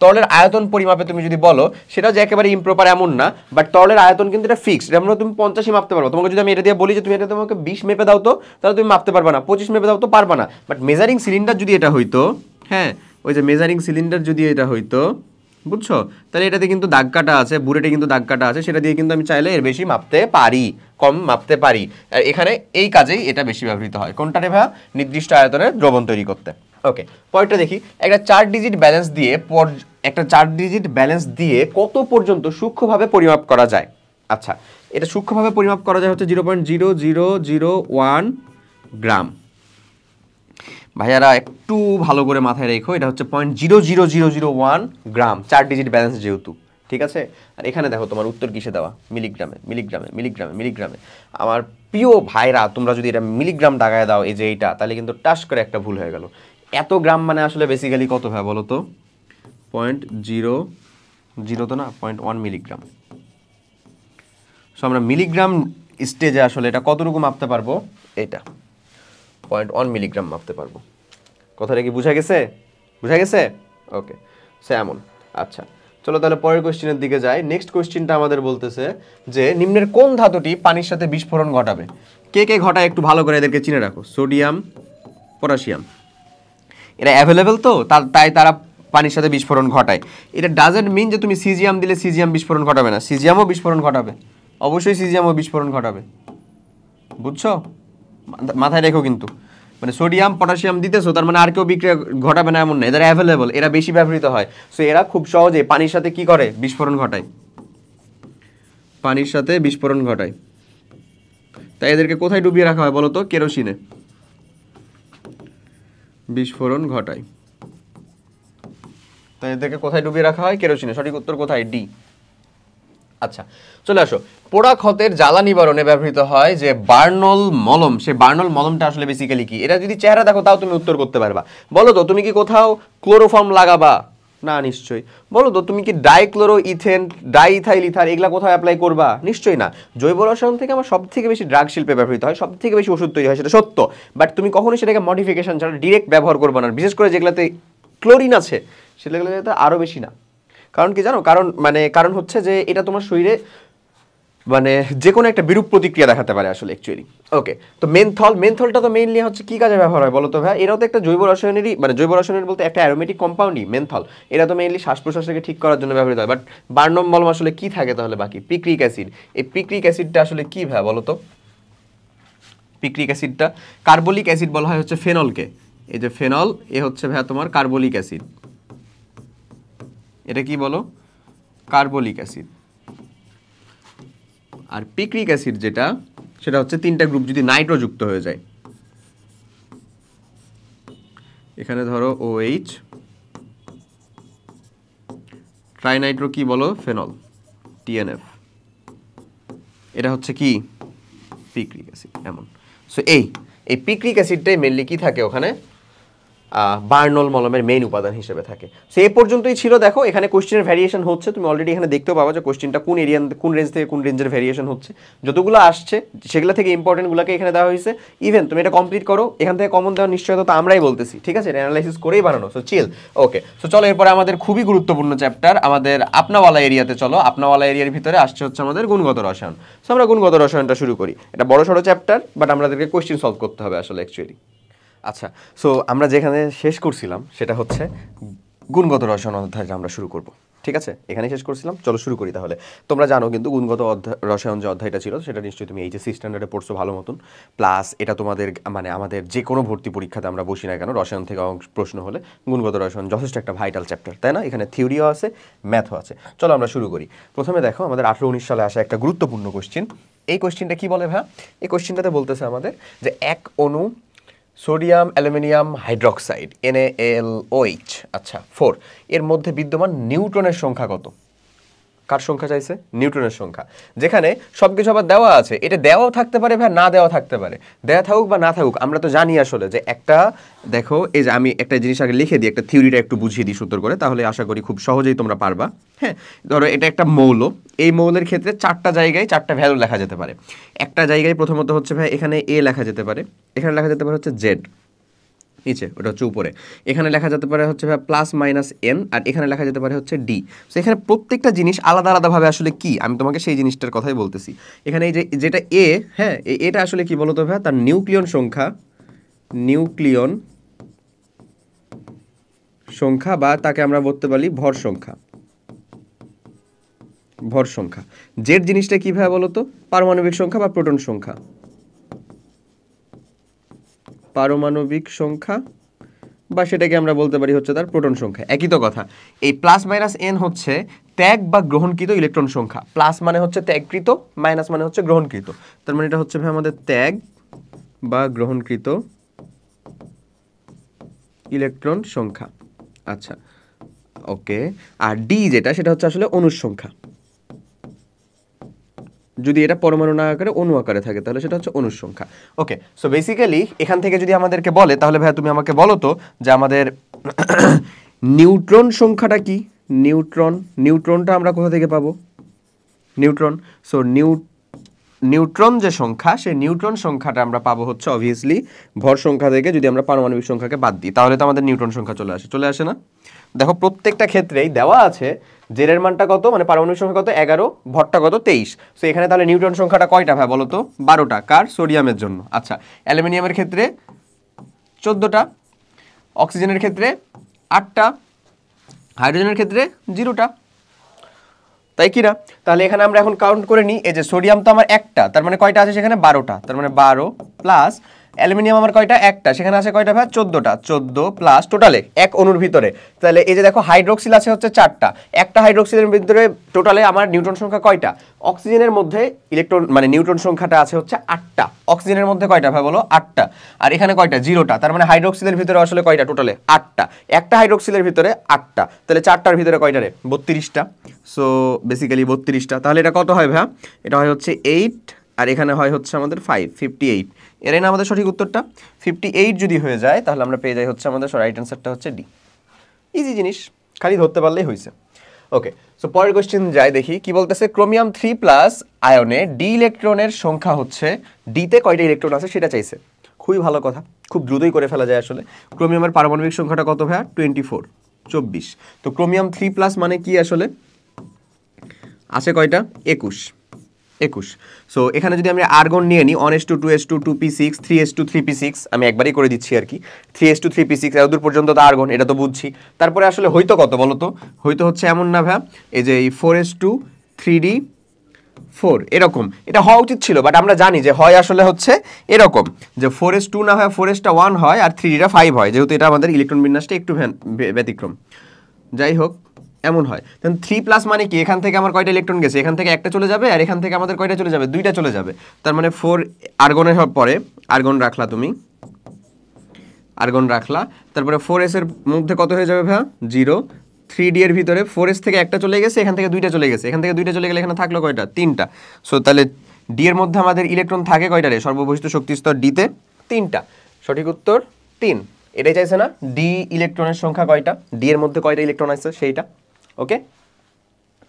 তরলের আয়তন পরিমাপে তুমি যদি বলো, সেটা যে একেবারে ইমপ্রপার এমন না, বাট তরলের আয়তন কিন্তু এটা ফিক্সড। যেমন তুমি 50 মাপতে পারো। তোমাকে যদি আমি এটা দিয়ে বলি যে তুমি এটা তোমাকে 20 মেপে দাও, তো তাহলে তুমি মাপতে পারবা না। 25 মেপে দাও তো পারবা না। বাট মেজারিং সিলিন্ডার যদি এটা হইতো, হ্যাঁ, ওই যে মেজারিং সিলিন্ডার যদি এটা হইতো, বুঝছো? তাহলে এটাতে কিন্তু দাগ কাটা আছে, বুলেটে কিন্তু দাগ কাটা আছে, সেটা দিয়ে কিন্তু আমি চাইলে এর বেশি মাপতে পারি, কম মাপতে পারি। আর এখানে এই কাজেই এটা বেশি ব্যবহৃত হয়। কোনটা রে ভাইয়া? নির্দিষ্ট আয়তনের দ্রবণ তৈরি করতে। ওকে, পরেরটা দেখি। একটা 4 ডিজিট ব্যালেন্স দিয়ে কত পর্যন্ত সূক্ষ্মভাবে পরিমাপ করা যায়? আচ্ছা, এটা সূক্ষ্মভাবে পরিমাপ করা যায় হচ্ছে 0.0001 গ্রাম। ভাইয়ারা একটু ভালো করে মাথায় রেখো, এটা হচ্ছে 0.00001 গ্রাম, 4 ডিজিট ব্যালেন্স যেহেতু, ঠিক আছে? আর এখানে দেখো তোমার উত্তর কিসে দেওয়া? মিলিগ্রামে, মিলিগ্রামে, মিলিগ্রামে, মিলিগ্রামে। আমার প্রিয় ভাইরা, তোমরা যদি এটা মিলিগ্রাম দাগায় দাও এই যে এইটা, তাহলে কিন্তু টাস করে একটা ভুল হয়ে গেল। এত গ্রাম মানে আসলে বেসিক্যালি কত ভাই বলো তো? 0.00 তো না, 0.1 মিলিগ্রাম। সো আমরা মিলিগ্রাম স্টেজে আসলে এটা কতটুকু মাপতে পারবো? এটা 0.1 মিলিগ্রাম মাপতে পারবো। কথাটা কি বুঝা গেছে? বুঝা গেছে? ওকে, এমন। আচ্ছা, চলো তাহলে পরের কোশ্চেনের দিকে যাই। নেক্সট কোশ্চেনটা আমাদের বলতেছে যে নিম্নের কোন ধাতুটি পানির সাথে বিস্ফোরণ ঘটাবে? কে কে ঘটায় একটু ভালো করে এদেরকে চিনে রাখো। সোডিয়াম, পটাশিয়াম, এরা অ্যাভেলেবেল তো, তাই তারা পানির সাথে বিস্ফোরণ ঘটায়। এটা ডাজেন্ট মিন যে তুমি সিজিয়াম দিলে সিজিয়াম বিস্ফোরণ ঘটাবে না, সিজিয়ামও বিস্ফোরণ ঘটাবে, অবশ্যই সিজিয়ামও বিস্ফোরণ ঘটাবে। বুঝছো? মাথায় রেখো কিন্তু, মানে সোডিয়াম পটাশিয়াম দিতেছো তার মানে আর কেউ বিক্রিয়া ঘটাবে না এমন না, এদের অ্যাভেলেবল, এরা বেশি ব্যবহৃত হয়। সো এরা খুব সহজে পানির সাথে কি করে? বিস্ফোরণ ঘটায়, পানির সাথে বিস্ফোরণ ঘটায়। তাই এদেরকে কোথায় ডুবিয়ে রাখা হয় বলো তো? কেরোসিনে বিস্ফোরণ ঘটায়। তাই এদেরকে কোথায় ডুবিয়ে রাখা হয়? কেরোসিনে। সঠিক উত্তর কোথায়? ডি। আচ্ছা, চলে আসো। পোড়া ক্ষতের জ্বালা নিবারণে ব্যবহৃত হয় যে বার্নল মলম, সে বার্নল মলমটা আসলে বেসিক্যালি কি? এটা যদি চেহারা দেখো তাও তুমি উত্তর করতে পারবা। বলো তো, তুমি কি কোথাও ক্লোরোফর্ম লাগাবা? না, নিশ্চয়ই। বলো তো, তুমি কি ডাইক্লোরো ইথেন, ডাইইথাইল ইথার এগুলা কোথাও অ্যাপ্লাই করবা? নিশ্চয়ই না। জৈব রসায়ন থেকে আমার সব থেকে বেশি ড্রাগ শিল্পে ব্যবহৃত হয়, সব থেকে বেশি ওষুধ তৈরি হয়, সেটা সত্য। বাট তুমি কখনোই সেটাকে মডিফিকেশন ছাড়া ডিরেক্ট ব্যবহার করবা না, বিশেষ করে যেগুলোতে ক্লোরিন আছে সেগুলোতে আরও বেশি না। কারণ কি জানো? কারণ হচ্ছে যে এটা তোমার শরীরে মানে যে কোনো একটা বিরূপ প্রতিক্রিয়া দেখাতে পারে আসলে অ্যাকচুয়ালি। ওকে, তো মেনথলটা তো মেইনলি হচ্ছে কি কাজে ব্যবহার হয় বলো তো ভাই? এটাও তো একটা জৈব রসায়নেরই, মানে জৈব রসায়নের বলতে একটা অ্যারোমেটিক কম্পাউন্ডই মেনথল। এটা তো মেইনলি শ্বাস প্রশ্বাসকে ঠিক করার জন্য ব্যবহৃত হয়। বাট বার্নম মলম আসলে কি থাকে তাহলে বাকি? Picric acid. এই পিক্রিক অ্যাসিডটা আসলে কি ভাই বলো তো? পিক্রিক অ্যাসিডটা, কার্বলিক অ্যাসিড বলা হয় হচ্ছে ফেনলকে। এই যে ফেনল, এ হচ্ছে ভাই তোমার কার্বলিক অ্যাসিড। এটা কি বলো? Carbolic acid. আর পিক্রিক অ্যাসিড যেটা, সেটা হচ্ছে তিনটা গ্রুপ যদি নাইট্রোযুক্ত হয়ে যায়। এখানে ধরো OH, ট্রাইনাইট্রো কি বলো? Phenol, TNF। এটা হচ্ছে কি? Picric acid. এমন। সো এই পিক্রিক অ্যাসিডটাই মেনলি কি থাকে ওখানে? বার্নল মলমের মেইন উপাদান হিসেবে থাকে। সো এই পর্যন্তই ছিল। দেখো এখানে কোশ্চেনের ভ্যারিয়েশন হচ্ছে, তুমি অলরেডি এখানে দেখতেও পাবো যে কোশ্চেনটা কোন এরিয়া, কোন রেঞ্জ থেকে কোন রেঞ্জের ভ্যারিয়েশন হচ্ছে। যতগুলো আসছে সেগুলো থেকে ইম্পর্টেন্টগুলোকে এখানে দেওয়া হয়েছে। ইভেন তুমি এটা কমপ্লিট করো, এখান থেকে কমন দেওয়ার নিশ্চয়তা তো আমরাই বলতেছি, ঠিক আছে? এটা অ্যানালাইসিস করেই বানানো। সো চিল। ওকে, সো চলো এরপরে আমাদের খুবই গুরুত্বপূর্ণ চ্যাপ্টার আমাদের আপনাওয়ালা এরিয়াতে চলো। আপনাওয়ালা এরিয়ার ভিতরে আসছে হচ্ছে আমাদের গুণগত রসায়ন। সো আমরা গুণগত রসায়নটা শুরু করি। এটা বড় সড়ো চ্যাপ্টার, বাট আমাদেরকে কোশ্চেন সলভ করতে হবে আসলে অ্যাকচুয়ালি। আচ্ছা, সো আমরা যেখানে শেষ করছিলাম সেটা হচ্ছে গুণগত রসায়ন অধ্যায়টা আমরা শুরু করব, ঠিক আছে? এখানে শেষ করছিলাম, চলো শুরু করি তাহলে। তোমরা জানো কিন্তু গুণগত রসায়ন যে অধ্যায়টা ছিল সেটা নিশ্চয়ই তুমি HSC স্ট্যান্ডার্ডে পড়ছো ভালো মতন। প্লাস এটা তোমাদের মানে আমাদের যে কোনো ভর্তি পরীক্ষাতে আমরা বসি না কেন, রসায়ন থেকে প্রশ্ন হলে গুণগত রসায়ন যথেষ্ট একটা ভাইটাল চ্যাপ্টার, তাই না? এখানে থিওরিও আছে, ম্যাথও আছে। চলো আমরা শুরু করি। প্রথমে দেখো আমাদের 18-19 সালে আসা একটা গুরুত্বপূর্ণ কোশ্চেন। এই কোশ্চেনটা কি বলে ভাই? এই কোশ্চেনটাতে বলতেছে আমাদের যে এক অণু সোডিয়াম অ্যালুমিনিয়াম হাইড্রক্সাইড NaLOH, আচ্ছা 4, এর মধ্যে বিদ্যমান নিউট্রনের সংখ্যা কত? কার সংখ্যা চাইছে? নিউট্রনের সংখ্যা। যেখানে সব কিছু আবার দেওয়া আছে, এটা দেওয়াও থাকতে পারে ভাই, না দেওয়া থাকতে পারে। দেওয়া থাকুক বা না থাকুক, আমরা তো জানি আসলে যে একটা, দেখো এই যে আমি একটা জিনিস আগে লিখে দিই, একটা থিওরিটা একটু বুঝিয়ে দিই সুন্দর করে, তাহলে আশা করি খুব সহজেই তোমরা পারবা। হ্যাঁ, ধরো এটা একটা মৌল। এই মৌলের ক্ষেত্রে 4টা জায়গায় 4টা ভ্যালু লেখা যেতে পারে। একটা জায়গায় প্রথমত হচ্ছে ভাই এখানে A লেখা যেতে পারে, এখানে লেখা যেতে পারে হচ্ছে Z, নিচে ওটা হচ্ছে উপরে। এখানে লেখা যেতে পারে হচ্ছে +-N, আর এখানে লেখা যেতে পারে হচ্ছে D। সো এখানে প্রত্যেকটা জিনিস আলাদা আলাদাভাবে আসলে কি, আমি তোমাকে সেই জিনিসটার কথাই বলতেছি। এখানে এই যে যেটা A, হ্যাঁ, এটা আসলে কি বলতো ভাই? তার নিউক্লিয়ন সংখ্যা বা তাকে আমরা বলতে পারি ভর সংখ্যা। ভর সংখ্যা। জেড জিনিসটা কি ভাবে বলো তো? পারমাণবিক সংখ্যা বা প্রোটন সংখ্যা। পারমাণবিক সংখ্যা বা সেটাকে আমরা বলতে পারি হচ্ছে তার প্রোটন সংখ্যা, একই তো কথা। এই প্লাস মাইনাস এন হচ্ছে ত্যাগ বা গ্রহণকৃত ইলেকট্রন সংখ্যা। প্লাস মানে হচ্ছে ত্যাগকৃত, মাইনাস মানে হচ্ছে গ্রহণকৃত। তার মানে এটা হচ্ছে ভাই আমাদের ত্যাগ বা গ্রহণকৃত ইলেকট্রন সংখ্যা। আচ্ছা, ওকে। আর ডি যেটা, সেটা হচ্ছে আসলে অণুর সংখ্যা। যদি এটা পরমাণু না আকারে অণু আকারে থাকে তাহলে সেটা হচ্ছে অণুর সংখ্যা। ওকে, সো বেসিক্যালি এখান থেকে যদি আমাদেরকে বলে তাহলে ভাইয়া তুমি আমাকে বলো তো যে আমাদের নিউট্রন সংখ্যাটা কি? নিউট্রনটা আমরা কোথা থেকে পাবো? নিউট্রন। সো নিউট্রন যে সংখ্যা, সেই নিউট্রন সংখ্যাটা আমরা পাবো হচ্ছে অবভিয়াসলি ভর সংখ্যা থেকে। যদি আমরা পারমাণবিক সংখ্যাকে বাদ দিই তাহলে তো আমাদের নিউট্রন সংখ্যা চলে আসে না? দেখো প্রত্যেকটা ক্ষেত্রেই দেওয়া আছে জেড এর মানটা কত, মানে পারমাণবিক সংখ্যা কত 11, ভরটা কত 23। সো এখানে তাহলে নিউট্রন সংখ্যাটা কয়টা ভাই বলো তো? 12টা। কার? সোডিয়ামের জন্য। আচ্ছা, অ্যালুমিনিয়ামের ক্ষেত্রে 14টা, অক্সিজেনের ক্ষেত্রে 8টা, হাইড্রোজেনের ক্ষেত্রে 0টা। তাই কি না? তাহলে এখানে আমরা এখন কাউন্ট করে নিই। এই যে সোডিয়াম তো আমার একটা, তার মানে কয়টা আছে সেখানে? 12টা। তার মানে 12 প্লাস অ্যালুমিনিয়াম আমার কয়টা? একটা, সেখানে আছে কয়টা ভাই? 14টা। 14 প্লাস টোটালে এক অণুর ভিতরে, তাহলে এই যে দেখো হাইড্রোক্সিল আছে হচ্ছে 4টা। একটা হাইড্রোক্সিলের ভিতরে টোটালে আমার নিউট্রন সংখ্যা কয়টা? অক্সিজেনের মধ্যে ইলেকট্রন মানে নিউট্রন সংখ্যাটা আছে হচ্ছে 8টা। অক্সিজেনের মধ্যে কয়টা ভাই বলো? 8টা। আর এখানে কয়টা? 0টা। তার মানে হাইড্রোক্সিলের ভিতরে আসলে কয়টা টোটালে? 8টা। একটা হাইড্রোক্সিলের ভিতরে 8টা, তাহলে 4টার ভিতরে কয়টা রে? 32টা। সো বেসিক্যালি 32টা। তাহলে এটা কত হয় ভাইয়া? এটা হয় হচ্ছে 8, আর এখানে হয় হচ্ছে আমাদের 58। এরাই না আমাদের সঠিক উত্তরটা? 58 যদি হয়ে যায় তাহলে আমরা পেয়ে যাই হচ্ছে আমাদের রাইট অ্যান্সারটা হচ্ছে ডি। ইজি জিনিস, খালি ধরতে পারলেই হয়েছে। ওকে, সো পরের কোশ্চেন যাই দেখি কি বলতেছে। ক্রোমিয়াম 3+ আয়নে ডি ইলেকট্রনের সংখ্যা হচ্ছে, ডিতে কয়টা ইলেকট্রন আছে সেটা চাইছে। খুবই ভালো কথা, খুব দ্রুতই করে ফেলা যায় আসলে। ক্রোমিয়ামের পারমাণবিক সংখ্যাটা কত ভাইয়া? 24। তো ক্রোমিয়াম 3+ মানে কি আসলে? আছে কয়টা? 21। সো এখানে যদি আমি আর্গন নিয়ে নিই 1s2 2s2 2p6 3s2 3p6, আমি একবারই করে দিচ্ছি আর কি। 3s2 3p6 এতদূর পর্যন্ত তো আর্গন, এটা তো বুঝছি। তারপরে আসলে হয়তো কত বলো তো? হয়তো হচ্ছে এমন না ভাই, এই যে এই 4s2 3d4 এরকম এটা হওয়া উচিত ছিল, বাট আমরা জানি যে হয় আসলে হচ্ছে এরকম যে 4s2 না হয় 4s টা 1 হয় আর 3d টা 5 হয়, যেহেতু এটা আমাদের ইলেকট্রন বিন্যাসটা একটু ব্যতিক্রম। যাই হোক, এমন হয়। দেন 3+ মানে কি? এখান থেকে আমার কয়টা ইলেকট্রন গেছে? এখান থেকে একটা চলে যাবে, আর এখান থেকে আমাদের কয়টা চলে যাবে? 2টা চলে যাবে। তার মানে 4 আর্গনের পরে আর্গন রাখলা তুমি, আর্গন রাখলা, তারপরে 4s এর মধ্যে কত হয়ে যাবে ভাইয়া? 0। 3d এর ভিতরে 4s থেকে একটা চলে গেছে, এখান থেকে 2টা চলে গেছে, এখান থেকে 2টা চলে গেলে এখানে থাকলো কয়টা? 3টা। সো তাহলে ডি এর মধ্যে আমাদের ইলেকট্রন থাকে কয়টা রে? সর্ববহিষ্ঠ শক্তি স্তর ডিতে 3টা। সঠিক উত্তর 3। এটাই চাইছে না, ডি ইলেকট্রনের সংখ্যা কয়টা, ডি এর মধ্যে কয়টা ইলেকট্রন আছে সেইটা। ওকে,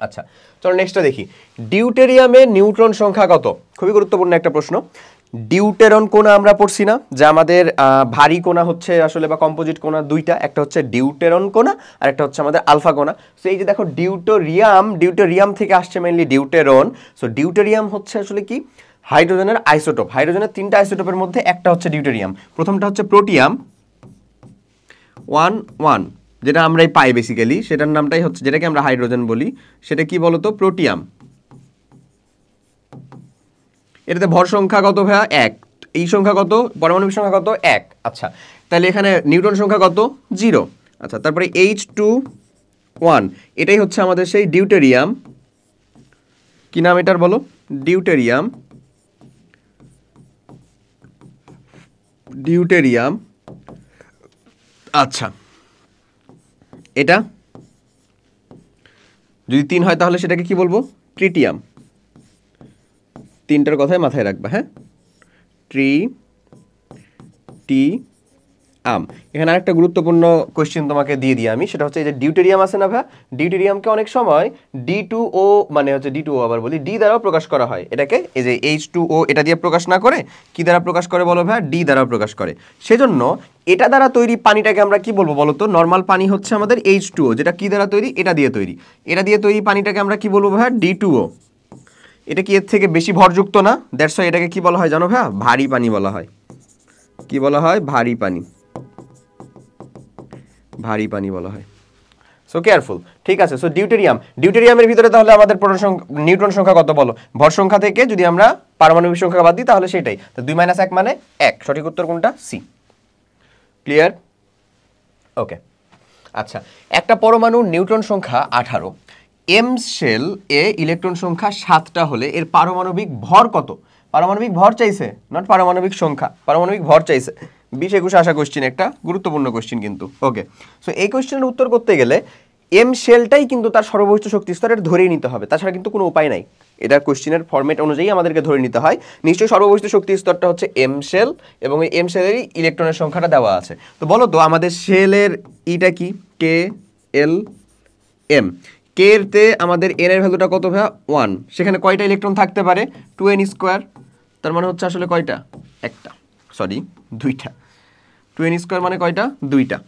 আচ্ছা চলো নেক্সটটা দেখি। ডিউটেরিয়ামের নিউট্রন সংখ্যা কত? খুবই গুরুত্বপূর্ণ একটা প্রশ্ন। ডিউটেরন কোণা আমরা পড়ছি না, যে আমাদের ভারী কোণা হচ্ছে আসলে বা কম্পোজিট কোণা দুইটা, একটা হচ্ছে ডিউটেরন কোণা আর একটা হচ্ছে আমাদের আলফা কোণা। সো এই যে দেখো ডিউটেরিয়াম থেকে আসছে মেইনলি ডিউটেরন। সো ডিউটেরিয়াম হচ্ছে আসলে কি? হাইড্রোজেনের আইসোটোপ। হাইড্রোজেনের 3টা আইসোটোপের মধ্যে একটা হচ্ছে ডিউটেরিয়াম। প্রথমটা হচ্ছে প্রোটিয়াম 1 যেটা আমরাই পাই বেসিক্যালি, সেটার নামটাই হচ্ছে, যেটাকে আমরা হাইড্রোজেন বলি, সেটা কি বলতো? প্রোটিয়াম। এটাতে ভর সংখ্যা কত ভাইয়া? 1। এই সংখ্যা কত? পারমাণবিক সংখ্যা কত? 1। আচ্ছা, তাহলে এখানে নিউট্রন সংখ্যা কত? 0। আচ্ছা, তারপরে H2 1, এটাই হচ্ছে আমাদের সেই ডিউটেরিয়াম। কি নাম এটার বলো? ডিউটেরিয়াম। আচ্ছা, এটা যদি 3 হয় তাহলে সেটাকে কি বলবো? ট্রিটিয়াম। 3টার কথাই মাথায় রাখবা, হ্যাঁ? ট্রিটিয়াম। এখানে আরেকটা গুরুত্বপূর্ণ কোয়েশ্চেন তোমাকে দিয়ে দিই আমি, সেটা হচ্ছে এই যে ডিউটেরিয়াম আছে না ভাই, ডিউটেরিয়ামকে অনেক সময় D2O মানে হচ্ছে D2O আবার বলি ডি দ্বারাও প্রকাশ করা হয়। এটাকে এই যে H2O এটা দিয়ে প্রকাশ না করে কি দ্বারা প্রকাশ করে বলো ভাই? ডি দ্বারা প্রকাশ করে। সেজন্য এটা দ্বারা তৈরি পানিটাকে আমরা কি বলবো বলো তো? নর্মাল পানি হচ্ছে আমাদের H2O, যেটা কি দ্বারা তৈরি? এটা দিয়ে তৈরি। এটা দিয়ে তৈরি পানিটাকে আমরা কি বলবো ভাই? D2O। এটা কি এর থেকে বেশি ভরযুক্ত না? দ্যাটস ওয়াই এটাকে কি বলা হয় জানো ভাই? ভারী পানি বলা হয়। কি বলা হয়? ভারী পানি। ভারী পানি বলা হয়। সো কেয়ারফুল, ঠিক আছে। সো ডিউটেরিয়ামের ভিতরে তাহলে আমাদের নিউট্রন সংখ্যা কত বলো? ভর সংখ্যা থেকে যদি আমরা পারমাণবিক সংখ্যা বাদ দিই তাহলে সেটাই, তো 2 - 1 মানে 1। সঠিক উত্তর কোনটা? সি। ক্লিয়ার? ওকে। আচ্ছা, একটা পরমাণুর নিউট্রন সংখ্যা 18, এম শেল এ ইলেকট্রন সংখ্যা 7টা হলে এর পারমাণবিক ভর কত? পারমাণবিক ভর চাইছে, নট পারমাণবিক সংখ্যা, পারমাণবিক ভর চাইছে। 20-21 আসা কোশ্চেন, একটা গুরুত্বপূর্ণ কোশ্চেন কিন্তু। ওকে, সো এই কোশ্চেনের উত্তর করতে গেলে এম শেলটাই কিন্তু তার সর্বোচ্চ শক্তি স্তরের ধরেই নিতে হবে, তাছাড়া কিন্তু কোনো উপায় নাই। এটা কোশ্চেনের ফরম্যাট অনুযায়ী আমাদেরকে ধরে নিতে হয়। নিশ্চয়ই সর্বোচ্চ শক্তি স্তরটা হচ্ছে এম শেল, এবং এই এম শেলেরই ইলেকট্রনের সংখ্যাটা দেওয়া আছে। তো বলো তো আমাদের শেলের ইটা কি? কে এল এম। কে এরতে আমাদের এন এর ভ্যালুটা কত ভাইয়া? 1। সেখানে কয়টা ইলেকট্রন থাকতে পারে? 2n²। তার মানে হচ্ছে আসলে কয়টা? একটা, সরি 2টা। 2n² মানে কয়টা? 2টা।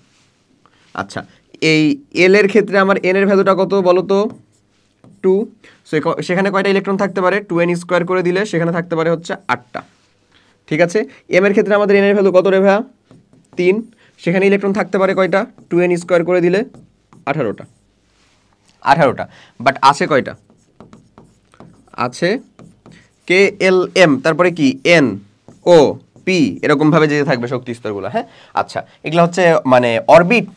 আচ্ছা, এই এল এর ক্ষেত্রে আমার এন এর ভ্যালুটা কত বলো তো? 2। সেখানে কয়টা ইলেকট্রন থাকতে পারে? 2n² করে দিলে সেখানে থাকতে পারে হচ্ছে 8টা। ঠিক আছে, এম এর ক্ষেত্রে আমাদের এন এর ভ্যালু কত রে ভাইয়া? 3। সেখানে ইলেকট্রন থাকতে পারে কয়টা? 2n² করে দিলে 18টা। 18টা, বাট আছে কয়টা? আছে কে এল এম, তারপরে কি এন ও পি, এরকমভাবে যেতে থাকবে শক্তি স্তরগুলো। হ্যাঁ, আচ্ছা, এগুলো হচ্ছে মানে অরবিট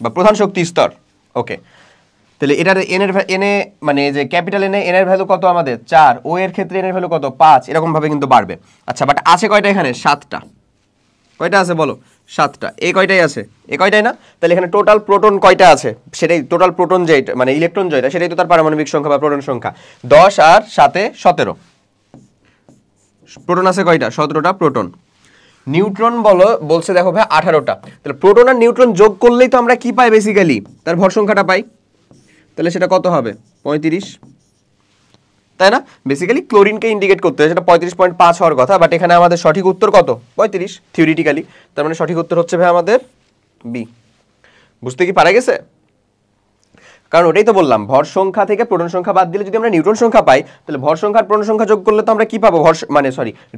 বা প্রধান শক্তি স্তর। ওকে, তাহলে এটার এনে মানে যে ক্যাপিটাল এন এর ভ্যালু কত আমাদের? 4। ও এর ক্ষেত্রে এন এর ভ্যালু কত? 5। এরকমভাবে কিন্তু বাড়বে। আচ্ছা, বাট আছে কয়টা এখানে? 7টা। কয়টা আছে বলো? 7টা। এই কয়টাই আছে? এই কয়টাই না? তাহলে এখানে টোটাল প্রোটন কয়টা আছে? সেটাই টোটাল প্রোটন যেটা মানে ইলেকট্রন যেটা, সেটাই তো তার পারমাণবিক সংখ্যা বা প্রোটন সংখ্যা। 10 আর 7 17। প্রোটন আছে কয়টা? 17টা প্রোটন। নিউট্রন বলছে দেখো ভাই 18টা। তাহলে প্রোটন আর নিউট্রন যোগ করলেই তো আমরা কি পাই? বেসিক্যালি তার ভর সংখ্যাটা পাই। তাহলে সেটা কত হবে? 35, তাই না? বেসিক্যালি ক্লোরিনকে ইন্ডিকেট করতে হয়, সেটা 35.5 হওয়ার কথা, বাট এখানে আমাদের সঠিক উত্তর কত? 35 থিওরিটিক্যালি। তার মানে সঠিক উত্তর হচ্ছে ভাই আমাদের বি। বুঝতে কি পারা গেছে? কারণ ওটাই তো বললাম, ভর সংখ্যা থেকে প্রোটন সংখ্যা বাদ দিলে যদি আমরা নিউট্রন সংখ্যা পাই, তাহলে ভর সংখ্যা আর প্রোটন সংখ্যা যোগ করলে তো আমরা কি পাবো?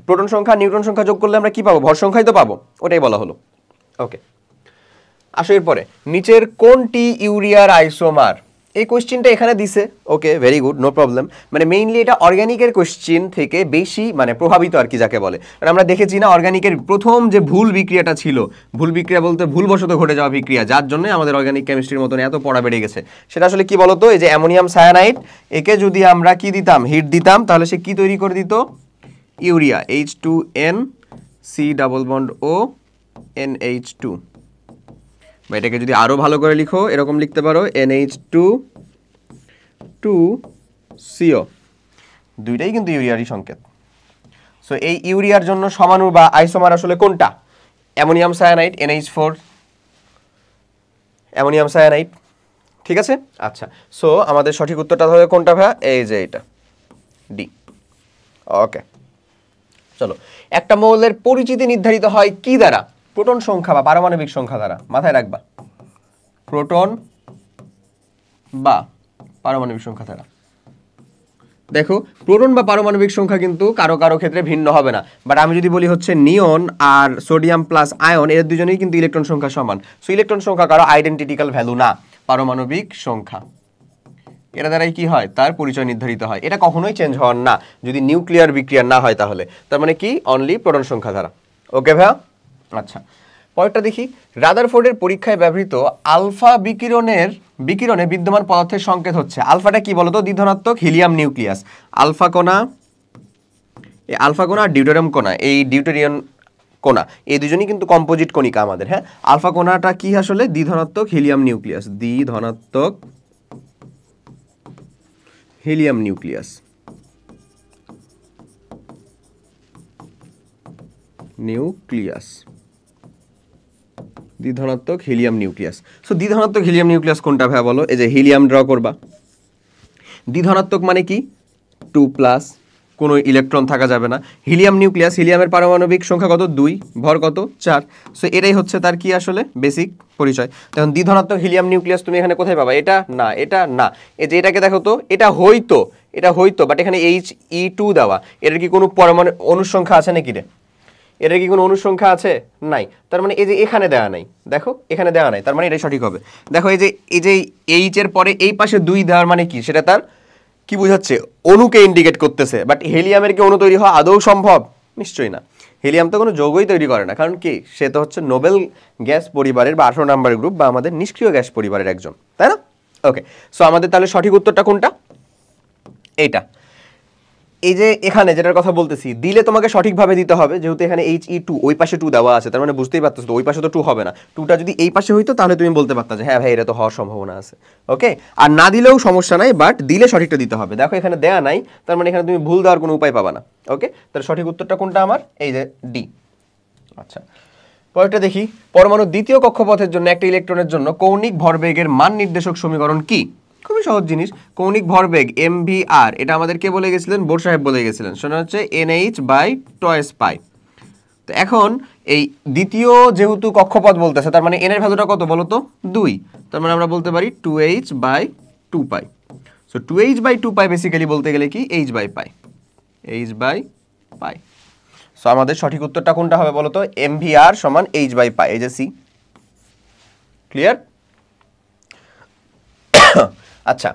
প্রোটন সংখ্যা নিউট্রন সংখ্যা যোগ করলে আমরা কি পাবো? ভর সংখ্যাই তো পাবো। ওটাই বলা হলো। ওকে, আসো এরপরে, নিচের কোনটি ইউরিয়ার আইসোমার? এই কোশ্চেনটা এখানে দিছে। ওকে, ভেরি গুড, নো প্রবলেম। মানে মেইনলি এটা অর্গানিকের কোশ্চেন থেকে বেশি মানে প্রভাবিত আর কি যাকে বলে। কারণ আমরা দেখেছি না, অর্গানিকের প্রথম যে ভুল বিক্রিয়াটা ছিল, ভুল বিক্রিয়া বলতে ভুলবশত ঘটে যাওয়া বিক্রিয়া, যার জন্য আমাদের অর্গানিক কেমিস্ট্রির মতন এত পড়া বেড়ে গেছে, সেটা আসলে কি বলতো? এই যে অ্যামোনিয়াম সায়ানাইড, একে যদি আমরা কি দিতাম? হিট দিতাম, তাহলে সে কি তৈরি করে দিত? Urea, H2N C+O NH2। বা এটাকে যদি আরো ভালো করে লিখো, এরকম লিখতে পারো NH2CO। দুইটাই কিন্তু ইউরিয়ারই সংকেত। সো এই ইউরিয়ার জন্য সমাণু বা আইসোমার আসলে কোনটা? Ammonium cyanide, NH4 ammonium cyanide. ঠিক আছে, আচ্ছা। সো আমাদের সঠিক উত্তরটা হবে কোনটা ভাইয়া? এই যে এটা, ডি। ওকে, চলো। একটা মৌলের পরিচিতি নির্ধারিত হয় কি দ্বারা? প্রোটন সংখ্যা বা পারমাণবিক সংখ্যা দ্বারা। মাথায় রাখবা, প্রোটন বা পারমাণবিক সংখ্যা দ্বারা। দেখো, প্রোটন বা পারমাণবিক সংখ্যা কিন্তু কারো কারো ক্ষেত্রে ভিন্ন হবে না, বাট আমি যদি বলি হচ্ছে নিয়ন আর সোডিয়াম প্লাস আয়ন, এর দুজনেই কিন্তু ইলেকট্রন সংখ্যা সমান। সো ইলেকট্রন সংখ্যা কারো আইডেন্টিটিক্যাল ভ্যালু না, পারমাণবিক সংখ্যা। এরা দ্বারাই কি হয়? তার পরিচয় নির্ধারিত হয়। এটা কখনোই চেঞ্জ হওয়ার না যদি নিউক্লিয়ার বিক্রিয়া না হয়, তাহলে তার মানে কি? অনলি প্রোটন সংখ্যা দ্বারা। ওকে ভাইয়া, আচ্ছা। পরেরটা দেখি, রাদারফোর্ডের পরীক্ষায় ব্যবহৃত আলফা বিকিরণে বিদ্যমান পদার্থের সংকেত হচ্ছে। আলফাটা কি বলতো? দ্বিধনাত্মক হিলিয়াম নিউক্লিয়াস। আলফা কণা আর ডিউটেরিয়াম কণা, এই ডিউটেরিয়াম কণা, এই দুজনই কিন্তু কম্পোজিট কণিকা আমাদের। হ্যাঁ, আলফা কণাটা কি আসলে? দ্বিধনাত্মক হিলিয়াম নিউক্লিয়াস, দ্বিধনাত্মক হিলিয়াম নিউক্লিয়াস, দ্বিধনাত্মক হিলিয়াম নিউক্লিয়াস। সো দ্বিধনাত্মক হিলিয়াম নিউক্লিয়াস কোনটা ভাইয়া বলো? এই যে হিলিয়াম ড্র করবা। দ্বিধনাত্মক মানে কি? 2+, কোনো ইলেকট্রন থাকা যাবে না। হিলিয়াম নিউক্লিয়াস, হিলিয়ামের পারমাণবিক সংখ্যা কত? 2, ভর কত? 4। সো এটাই হচ্ছে তার কি আসলে বেসিক পরিচয়। তখন দ্বিধনাত্মক হিলিয়াম নিউক্লিয়াস তুমি এখানে কোথায় পাবা? এটা না, এটা না, এই যে এটাকে দেখো তো, এটা হইতো, বাট এখানে He2 দেওয়া, এটার কি কোনো পরমাণু অনুসংখ্যা আছে নাকি রে? এর কি কোনো অনুসংখ্যা আছে? নাই। তার মানে এই যে এখানে দেওয়া নাই, দেখো এখানে দেওয়া নাই, তার মানে এটাই সঠিক হবে। দেখো এই যে এইচ এর পরে এই পাশে 2 দেওয়ার মানে কি, সেটা তার কি বোঝাচ্ছে? অণুকে ইন্ডিকেট করতেছে। বাট হিলিয়ামের কি অণু তৈরি হওয়া আদৌ সম্ভব? নিশ্চয়ই না। হিলিয়াম তো কোনো যৌগই তৈরি করে না, কারণ কি, সে তো হচ্ছে নোবেল গ্যাস পরিবারের বা 18 নাম্বার গ্রুপ বা আমাদের নিষ্ক্রিয় গ্যাস পরিবারের একজন, তাই না? ওকে, সো আমাদের তাহলে সঠিক উত্তরটা কোনটা? এইটা। এই যে এখানে যেটার কথা বলতেছি, দিলে তোমাকে সঠিকভাবে দিতে হবে, যেহেতু এখানে He2 ওই পাশে 2 দেওয়া আছে, তার মানে বুঝতেই পারতেছো তো ওই পাশে তো 2 হবে না। 2টা যদি এই পাশে হইতো তাহলে তুমি বলতে পারতা যে হ্যাঁ ভাই এটা তো হওয়ার সম্ভাবনা আছে। ওকে, আর না দিলেও সমস্যা নাই, বাট দিলে সঠিকটা দিতে হবে। দেখো এখানে দেয়া নাই, তার মানে এখানে তুমি ভুল দেওয়ার কোনো উপায় পাবা না। ওকে, তাহলে সঠিক উত্তরটা কোনটা আমার? এই যে ডি। আচ্ছা, পরেরটা দেখি। পরমাণুর দ্বিতীয় কক্ষপথের জন্য একটা ইলেকট্রনের জন্য কৌণিক ভরবেগের মান নির্দেশক সমীকরণ কি? খুবই সহজ জিনিস। কৌণিক ভরবেগ mvr, এটা আমাদের কে বলে গেছিলেন? বোর সাহেব বলে গেছিলেন। সেটা হচ্ছে nh/2π। তো এখন এই দ্বিতীয় যেহেতু কক্ষপথ বলতেছে, তার মানে n এর ভ্যালুটা কত বলো তো? 2। তার মানে আমরা বলতে পারি 2h/2π। সো 2h/2π বেসিক্যালি বলতে গেলে কি h/π, h/π। সো আমাদের সঠিক উত্তরটা কোনটা হবে বলো তো? mvr সমান h/π, এই যে সি। ক্লিয়ার? আচ্ছা,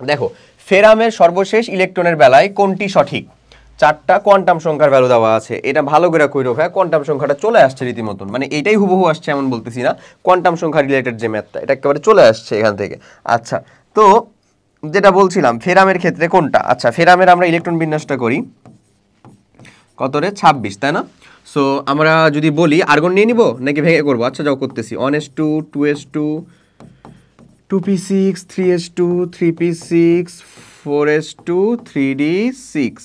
দেখো ফেরামের সর্বশেষ ইলেকট্রনের বেলায় কোনটি সঠিক? 4টা কোয়ান্টাম সংখ্যার ভ্যালু দেওয়া আছে। এটা ভালো করে কইরো ভাই, কোয়ান্টাম সংখ্যাটা চলে আসছে রীতিমতন, মানে এটাই হুবহু আসছে এমন বলতেছি না, কোয়ান্টাম সংখ্যা রিলেটেড যে ম্যাথটা এটা একেবারে চলে আসছে এখান থেকে। আচ্ছা, তো যেটা বলছিলাম ফেরামের ক্ষেত্রে কোনটা? আচ্ছা, ফেরামের আমরা ইলেকট্রন বিন্যাসটা করি কত রে? 26, তাই না? সো আমরা যদি বলি আর্গন নিয়ে নিব নাকি ভেঙে করবো? আচ্ছা যাও করতেছি। 1s2 2s2 2p6 3s2 3p6 4s2 3d6।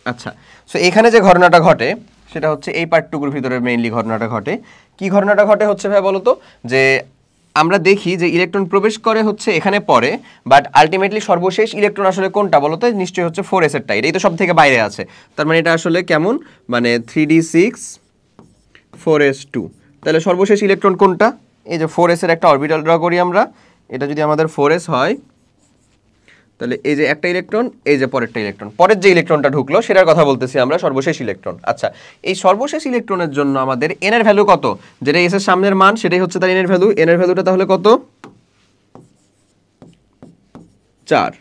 আচ্ছা, সো এখানে যে ঘটনাটা ঘটে সেটা হচ্ছে এই পার্টটুকুর ভিতরে মেইনলি ঘটনাটা ঘটে। কি ঘটনাটা ঘটে হচ্ছে ভাই বলো তো? যে আমরা দেখি যে ইলেকট্রন প্রবেশ করে হচ্ছে এখানে পরে, বাট আলটিমেটলি সর্বশেষ ইলেকট্রন আসলে কোনটা বলো তো? নিশ্চয়ই হচ্ছে 4s এরটা, এটাই তো সব থেকে বাইরে আছে। তার মানে এটা আসলে কেমন, মানে 3d6 4s2। তাহলে সর্বশেষ ইলেকট্রন কোনটা? এই যে 4s এর একটা অরবিটাল ড্র করি আমরা। এটা যদি আমাদের 4s হয়, তাহলে এই যে একটা ইলেকট্রন, এই যে পরেরটা ইলেকট্রন, পরের যে ইলেকট্রনটা ঢুকলো সেটার কথা বলতেছি আমরা, সর্বশেষ ইলেকট্রন। আচ্ছা, এই সর্বশেষ ইলেকট্রনের জন্য আমাদের এন এর ভ্যালু কত? যেটা এস এর সামনের মান সেটাই হচ্ছে তার এন এর ভ্যালু। এন এর ভ্যালুটা তাহলে কত? 4।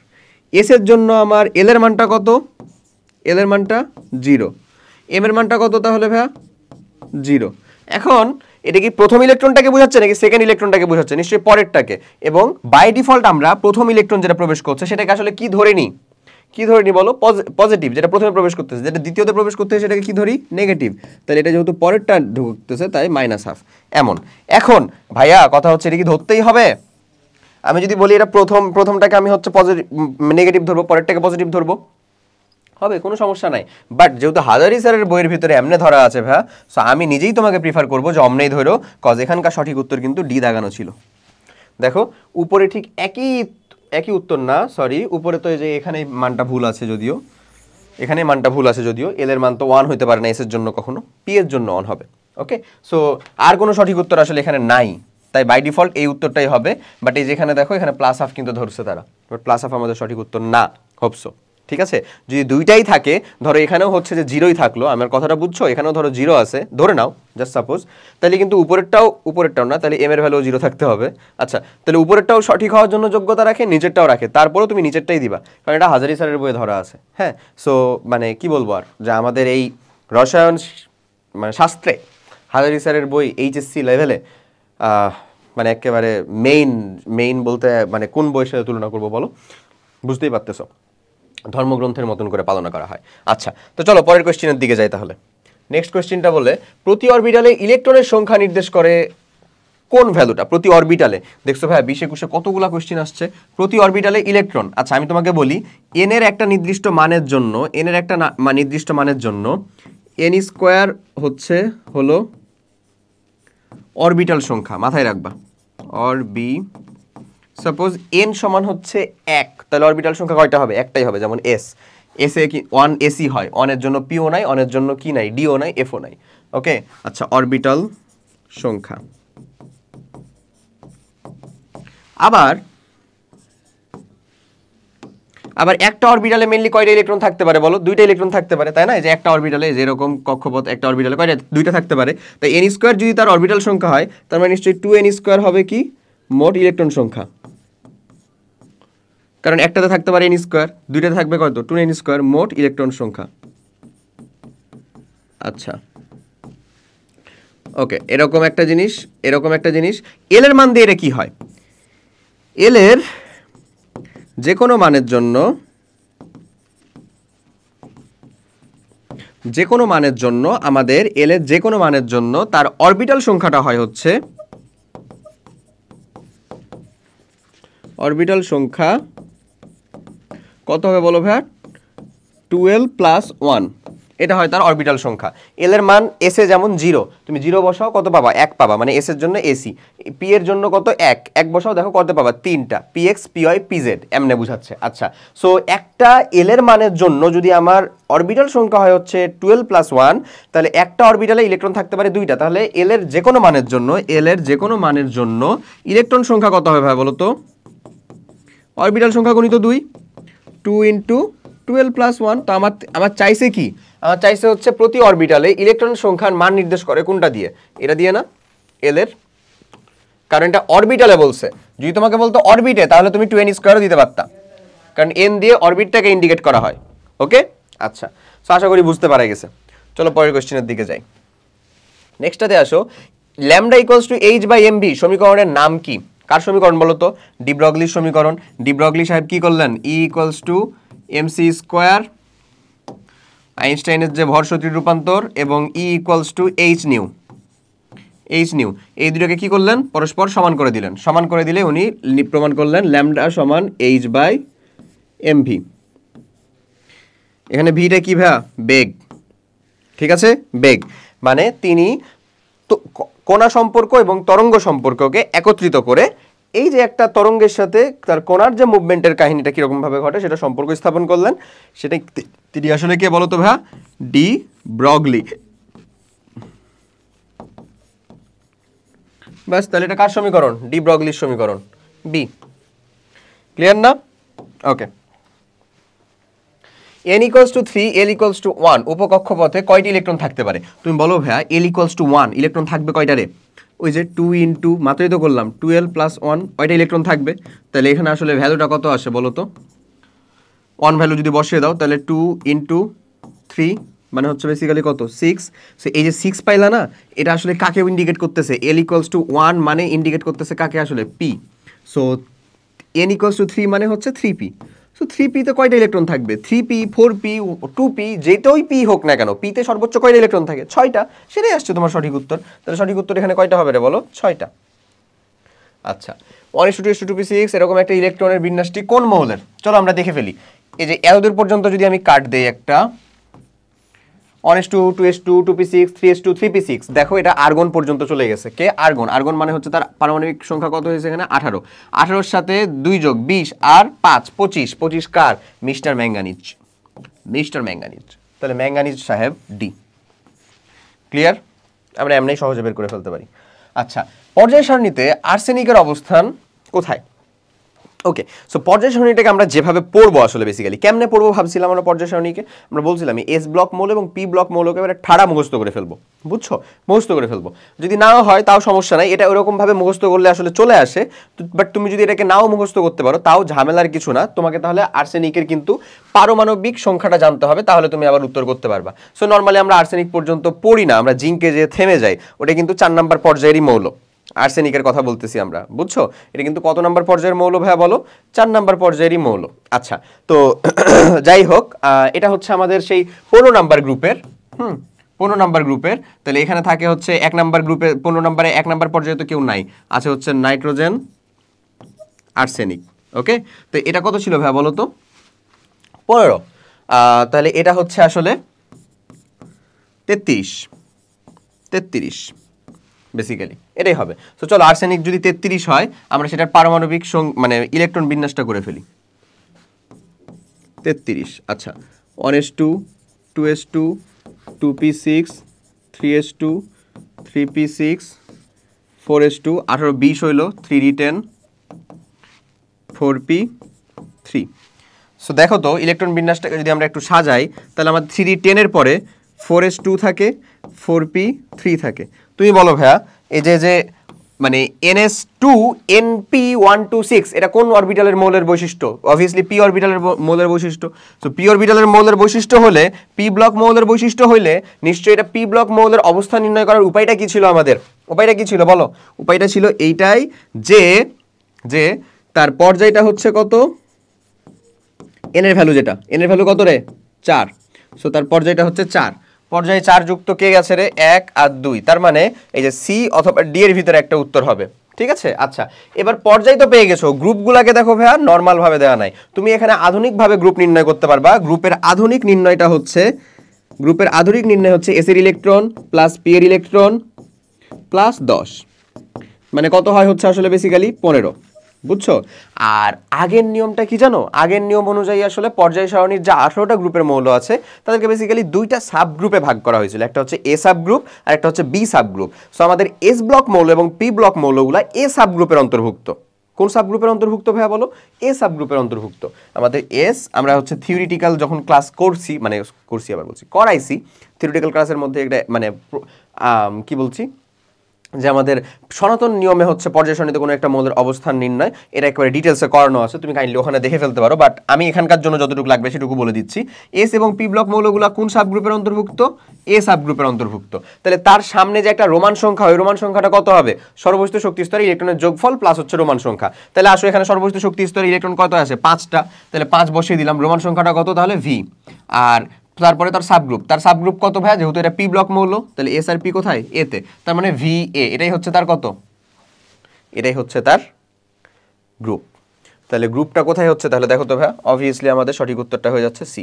এস এর জন্য আমার এল এর মানটা কত? এল এর মানটা 0। এম এর মানটা কত তাহলে ভাইয়া? 0। এখন এটা কি প্রথম ইলেকট্রনটাকে বোঝাচ্ছে নাকি সেকেন্ড ইলেকট্রনটাকে বোঝাচ্ছে? নিশ্চয়ই পরেরটাকে। এবং বাই ডিফল্ট আমরা প্রথম ইলেকট্রন যেটা প্রবেশ করছে সেটাকে আসলে কি ধরে নিই? কি ধরে নিই বলো? পজিটিভ, যেটা প্রথমে প্রবেশ করতেছে। যেটা দ্বিতীয়তে প্রবেশ করতেছে সেটাকে কি ধরি? নেগেটিভ। তাহলে এটা যেহেতু পরেরটা ঢুকতেছে তাই -12 এমন। এখন ভাইয়া কথা হচ্ছে এটা কি ধরতেই হবে? আমি যদি বলি এটা প্রথমটাকে আমি হচ্ছে পজিটিভ নেগেটিভ ধরবো, পরেরটাকে পজিটিভ ধরবো, হবে, কোনো সমস্যা নাই। বাট যেহেতু হাজারি স্যারের বইয়ের ভিতরে এমনে ধরা আছে ভাইয়া, সো আমি নিজেই তোমাকে প্রিফার করবো যে অমনেই ধরো, কজ এখানকার সঠিক উত্তর কিন্তু ডি দাগানো ছিল। দেখো উপরে ঠিক একই উত্তর না, সরি, উপরে তো এই যে এখানে মানটা ভুল আছে, যদিও এখানে মানটা ভুল আছে, যদিও এল এর মান তো 1 হতে পারে না এস এর জন্য কখনো, পি এর জন্য 1 হবে। ওকে, সো আর কোনো সঠিক উত্তর আসলে এখানে নাই, তাই বাই ডিফল্ট এই উত্তরটাই হবে। বাট এই যেখানে দেখো এখানে +1/2 কিন্তু ধরছে তারা, বাট +1/2 আমাদের সঠিক উত্তর না। হোপসো, ঠিক আছে? যদি দুইটাই থাকে, ধরো এখানেও হচ্ছে যে 0ই থাকলো, আমার কথাটা বুঝছো? এখানেও ধরো 0 আছে, ধরে নাও জাস্ট সাপোজ, তাহলে কিন্তু উপরেরটাও না, তাহলে এম এর ভ্যালু 0 থাকতে হবে। আচ্ছা, তাহলে উপরেরটাও সঠিক হওয়ার জন্য যোগ্যতা রাখে, নিচেরটাও রাখে, তারপরেও তুমি নিচেরটাই দিবা, কারণ এটা হাজারি স্যারের বইয়ে ধরা আছে। হ্যাঁ, সো মানে কি বলবো আর, যে আমাদের এই রসায়ন মানে শাস্ত্রে হাজারি স্যারের বই এইচএসসি লেভেলে মানে একেবারে মেইন বলতে মানে কোন বইয়ের সাথে তুলনা করবো বলো? বুঝতেই পারতেছো, ধর্মগ্রন্থের মতন করে পালন করা হয়। আচ্ছা, তো চলো পরের কোয়েশ্চেনের দিকে যাই তাহলে। নেক্সট কোয়েশ্চেনটা বলে প্রতি অরবিটালে ইলেকট্রনের সংখ্যা নির্দেশ করে কোন ভ্যালুটা? প্রতি অরবিটালে, দেখছো ভাই 20-21 কতগুলা কোয়েশ্চেন আসছে। প্রতি অরবিটালে ইলেকট্রন, আচ্ছা আমি তোমাকে বলি এন এর একটা নির্দিষ্ট মানের জন্য, এন এর একটা নির্দিষ্ট মানের জন্য এন স্কোয়ার হলো অরবিটাল সংখ্যা, মাথায় রাখবা। সাপোজ এন সমান হচ্ছে 1, তাহলে অরবিটাল সংখ্যা কয়টা হবে? একটাই হবে, যেমন এস এ কি 1 এসি হয়, 1 এর জন্য পিও নাই, 1 এর জন্য কি নাই? ডিও নাই, এফও নাই। ওকে, আচ্ছা অরবিটাল সংখ্যা। আবার একটা অরবিটালে মেইনলি কয়টা ইলেকট্রন থাকতে পারে বলো? দুইটা ইলেকট্রন থাকতে পারে, তাই না? এই যে একটা অরবিটালে যেরকম কক্ষপথ, একটা অরবিটালে কয়টা? দুইটা থাকতে পারে। তাই n স্কয়ার যদি তার অরবিটাল সংখ্যা হয়, তার মানে নিশ্চয়ই 2n স্কয়ার হবে কি মোট ইলেকট্রন সংখ্যা, কারণ একটাতে থাকতে পারে n স্কয়ার, দুইটাতে থাকবে কত? 2n স্কয়ার মোট ইলেকট্রন সংখ্যা। আচ্ছা, ওকে, এরকম একটা জিনিস, এরকম একটা জিনিস। এল এর মান দিয়ে এটা কি হয়? এল এর যে কোনো মানের জন্য, যে কোনো মানের জন্য আমাদের এল এর যে কোনো মানের জন্য তার অরবিটাল সংখ্যাটা হয় হচ্ছে, অরবিটাল সংখ্যা কত হবে বলো ভাইয়া? 12 প্লাস 1, এটা হয় তার অরবিটাল সংখ্যা। এল এর মান এস এ যেমন 0, তুমি 0 বসাও কত পাবা? 1 পাবা, মানে এস এর জন্য এসি। পি এর জন্য কত? 1 বসাও, দেখো কত পাবা? 3টা, পিএক্স পিওয়াই পিজেড, এমনে বুঝাচ্ছে। আচ্ছা, সো একটা এল এর মানের জন্য যদি আমার অরবিটাল সংখ্যা হয় হচ্ছে 12 প্লাস 1, তাহলে একটা অরবিটালে ইলেকট্রন থাকতে পারে 2টা। তাহলে এল এর যে কোনো মানের জন্য, এল এর যে কোনো মানের জন্য ইলেকট্রন সংখ্যা কত হবে ভাই বলো তো? অরবিটাল সংখ্যা গুণিত 2, 2 ইন্টু 12 প্লাস 1। তো আমার চাইছে কি? আমার চাইছে হচ্ছে প্রতি অরবিটালে ইলেকট্রন সংখ্যার মান নির্দেশ করে কোনটা দিয়ে? এটা দিয়ে না, এল এর, কারণ এটা অরবিটালে বলছে। যদি তোমাকে বলতো অরবিটে, তাহলে তুমি 2n স্কয়ারও দিতে পারতা, কারণ n দিয়ে অরবিটটাকে ইন্ডিকেট করা হয়। ওকে, আচ্ছা, সো আশা করি বুঝতে পারা গেছে। চলো পরের কোশ্চেনের দিকে যাই। নেক্সটটাতে আসো, lambda equals to H by M V সমীকরণের নাম কি? কার সমীকরণ বলো তো? ডি ব্রগলির সমীকরণ। ডি ব্রগলি সাহেব কি করলেন? ই ইকুয়ালস টু এমসি স্কোয়ার, আইনস্টাইনের যে ভর শক্তির রূপান্তর, এবং ই equals to H new, H new, এই দুটোকে কি করলেন? পরস্পর সমান করে দিলেন। সমান করে দিলে উনি প্রমাণ করলেন ল্যামডা সমান এইচ বাই এম ভি। এখানে ভিটা কি ভাইয়া? বেগ, ঠিক আছে, বেগ। মানে তিনি কণা সম্পর্ক এবং তরঙ্গ সম্পর্ককে একত্রিত করে এই যে একটা তরঙ্গের সাথে তার কণার যে মুভমেন্টের কাহিনীটা কিরকম ভাবে ঘটে সেটা সম্পর্ক স্থাপন করলেন। সেটা তিনি আসলে কে বলতো ভাইয়া? De Broglie. ব্যাস, তাহলে এটা কার সমীকরণ? ডি ব্রগলির সমীকরণ, বি। ক্লিয়ার না? ওকে। n equals to 3, l equals to 1 উপকক্ষপথে কয়টি ইলেকট্রন থাকতে পারে? তুমি বলো ভাইয়া, l ইকুয়ালস টু 1 ইলেকট্রন থাকবে কয়টা রে? ওই যে 2 ইন্টু, মাত্রই তো করলাম, 12 প্লাস 1, কয়টা ইলেকট্রন থাকবে? তাহলে এখানে আসলে ভ্যালুটা কত আসে বলো তো? 1 ভ্যালু যদি বসিয়ে দাও, তাহলে 2 ইন্টু 3 মানে হচ্ছে বেসিক্যালি কত? 6। সো এই যে 6 পাইলা না, এটা আসলে কাকে ইন্ডিকেট করতেছে? l ইকুয়ালস টু 1 মানে ইন্ডিকেট করতেছে কাকে? আসলে p। So n equals to 3 মানে হচ্ছে 3p। সো 3p তে কয়টা ইলেকট্রন থাকবে? 3p, 4p, 2p, যেটাই p হোক না কেন, p তে সর্বোচ্চ কয়টা ইলেকট্রন থাকে? 6টা। সেটাই আসছে তোমার সঠিক উত্তর। তাহলে সঠিক উত্তর এখানে কয়টা হবে রে বলো? 6টা। আচ্ছা, 1:2:2p6 এরকম একটা ইলেকট্রনের বিন্যাসটি কোন মৌলের? চলো আমরা দেখে ফেলি। এই যে এতদূর পর্যন্ত যদি আমি কাট দেই একটা 1:2, 2:2, 2p6, 3:2, 3p6, দেখো এটা আর্গন পর্যন্ত চলে গেছে। কে? আর্গন। আর্গন মানে হচ্ছে তার পারমাণবিক সংখ্যা কত হয়েছে এখানে? 18। 18-র সাথে 2 যোগ 20 আর 5, 25। 25 কার? Mister manganese, mister manganese. তাহলে ম্যাঙ্গানিজ সাহেব ডি। ক্লিয়ার? আমরা এমনি সহজে বের করে ফেলতে পারি। আচ্ছা, পর্যায় সারণীতে আর্সেনিকের অবস্থান কোথায়? ওকে, সো পর্যায় সারণীটাকে আমরা যেভাবে পড়বো, আসলে বেসিক্যালি কেমনে পড়বো ভাবছিলাম আমরা পর্যায় সারণীকে? আমরা বলছিলাম এস ব্লক মৌল এবং পি ব্লক মৌলকে এবারে ঠাড়া মুখস্থ করে ফেলবো, বুঝছো? মুখস্থ করে ফেলবো। যদি নাও হয় তাও সমস্যা নাই, এটা ওরকম ভাবে মুখস্থ করলে আসলে চলে আসে। বাট তুমি যদি এটাকে নাও মুখস্থ করতে পারো তাও ঝামেলার কিছু না। তোমাকে তাহলে আর্সেনিকের কিন্তু পারমাণবিক সংখ্যাটা জানতে হবে, তাহলে তুমি আবার উত্তর করতে পারবা। সো নর্মালি আমরা আর্সেনিক পর্যন্ত পড়ি না, আমরা জিঙ্কে যে থেমে যাই, ওটা কিন্তু 4 নাম্বার পর্যায়েরই মৌল। আর্সেনিকের কথা বলতেছি আমরা, বুঝছো? এটা কিন্তু কত নাম্বার পর্যায়ের মৌল ভাইয়া বলো? 4 নাম্বার পর্যায়েরই মৌল। আচ্ছা, তো যাই হোক, এটা হচ্ছে আমাদের সেই 15 নাম্বার গ্রুপের, 15 নাম্বার গ্রুপের। তাহলে এখানে থাকে হচ্ছে 1 নাম্বার গ্রুপে, 15 নাম্বারে 1 নাম্বার পর্যায়ে তো কেউ নাই, আছে হচ্ছে নাইট্রোজেন, আর্সেনিক। ওকে, তো এটা কত ছিল ভাইয়া বলো তো? 15। তাহলে এটা হচ্ছে আসলে 33 বেসিক্যালি এটাই হবে। তো চলো, আর্সেনিক যদি 33 হয়, আমরা সেটার পারমাণবিক মানে ইলেকট্রন বিন্যাসটা করে ফেলি। 33, আচ্ছা, 1:2, 2:2, 2p6, 3:2, 3p6, 4:2, 18, 20 হইল, 3d10, 4p3। সো দেখো তো ইলেকট্রন বিন্যাসটাকে যদি আমরা একটু সাজাই তাহলে আমাদের 3d10 এর পরে 4s2 থাকে, 4p3 থাকে। তুমি বলো ভাইয়া এই যে মানে ns2 np126 এটা কোন অরবিটালের মৌলের বৈশিষ্ট্য? অবভিয়াসলি p অরবিটালের মৌলের বৈশিষ্ট্য। সো p অরবিটালের মৌলের বৈশিষ্ট্য হলে p ব্লক মৌলের বৈশিষ্ট্য হইলে নিশ্চয়ই এটা p ব্লক মৌলের অবস্থান নির্ণয় করার উপায়টা কি ছিল আমাদের? উপায়টা কি ছিল বলো? উপায়টা ছিল এইটাই যে তার পর্যায়টা হচ্ছে কত, n এর ভ্যালু যেটা, n এর ভ্যালু কত রে 4। সো তার পর্যায়টা হচ্ছে 4, পর্যায়ে 4 যুক্ত কে গেছে রে 1 আর 2, তার মানে এই যে সি অথবা ডি এর ভিতরে একটা উত্তর হবে। ঠিক আছে, আচ্ছা এবার পর্যায় তো পেয়ে গেছো, গ্রুপগুলোকে দেখো ভাইয়া নর্মাল ভাবে দেওয়া নাই, তুমি এখানে আধুনিক ভাবে গ্রুপ নির্ণয় করতে পারবা। গ্রুপের আধুনিক নির্ণয় হচ্ছে এস এর ইলেকট্রন প্লাস পি এর ইলেকট্রন প্লাস 10, মানে কত হয় হচ্ছে আসলে বেসিক্যালি 15, বুঝছো? আর আগের নিয়মটা কি জানো? আগের নিয়ম অনুযায়ী আসলে পর্যায় সারণীর যে 18টা গ্রুপের মৌল আছে তাদেরকে বেসিক্যালি দুইটা সাব গ্রুপে ভাগ করা হয়েছিল, একটা হচ্ছে এ সাব গ্রুপ আর একটা হচ্ছে বি সাব গ্রুপ। সো আমাদের এস ব্লক মৌল এবং পি ব্লক মৌলগুলা এ সাব গ্রুপের অন্তর্ভুক্ত। কোন সাব গ্রুপের অন্তর্ভুক্ত ভাইয়া বলো? এ সাব গ্রুপের অন্তর্ভুক্ত। আমাদের এস আমরা হচ্ছে থিওরিটিক্যাল যখন ক্লাস করছি, মানে করছি আবার বলছি করাইছি, থিওরিটিক্যাল ক্লাসের মধ্যে একটা মানে কি বলছি যে আমাদের সনাতন নিয়মে হচ্ছে পর্যায় সারণীতে কোনো একটা মৌলের অবস্থান নির্ণয়, এটা একেবারে ডিটেলসে করানো আছে, তুমি কাইন্ডলি ওখানে দেখে ফেলতে পারো, বাট আমি এখানকার জন্য যতটুকু লাগবে সেটুকু বলে দিচ্ছি। এস এবং পি ব্লক মৌলগুলো কোন সাব গ্রুপের অন্তর্ভুক্ত? এ সাব গ্রুপের অন্তর্ভুক্ত। তাহলে তার সামনে যে একটা রোমান সংখ্যা, ওই রোমান সংখ্যাটা কত হবে? সর্বস্থিত শক্তি স্তরে ইলেকট্রনের যোগফল প্লাস হচ্ছে রোমান সংখ্যা। তাহলে আসো এখানে সর্বস্থিত শক্তি স্তরে ইলেকট্রন কত আছে? 5টা, তাহলে 5 বসিয়ে দিলাম, রোমান সংখ্যাটা কত তাহলে ভি। আর তারপরে তার সাবগ্রুপ কত ভাইয়া? যেহেতু এটা পি ব্লক মৌল তাহলে এস আর পি কোথায়? এতে, তার মানে ভি এ, এটাই হচ্ছে তার কত? এটাই হচ্ছে তার গ্রুপ। তাহলে গ্রুপটা কোথায় হচ্ছে তাহলে দেখো তো ভাইয়া, অবভিয়াসলি আমাদের সঠিক উত্তরটা হয়ে যাচ্ছে সি।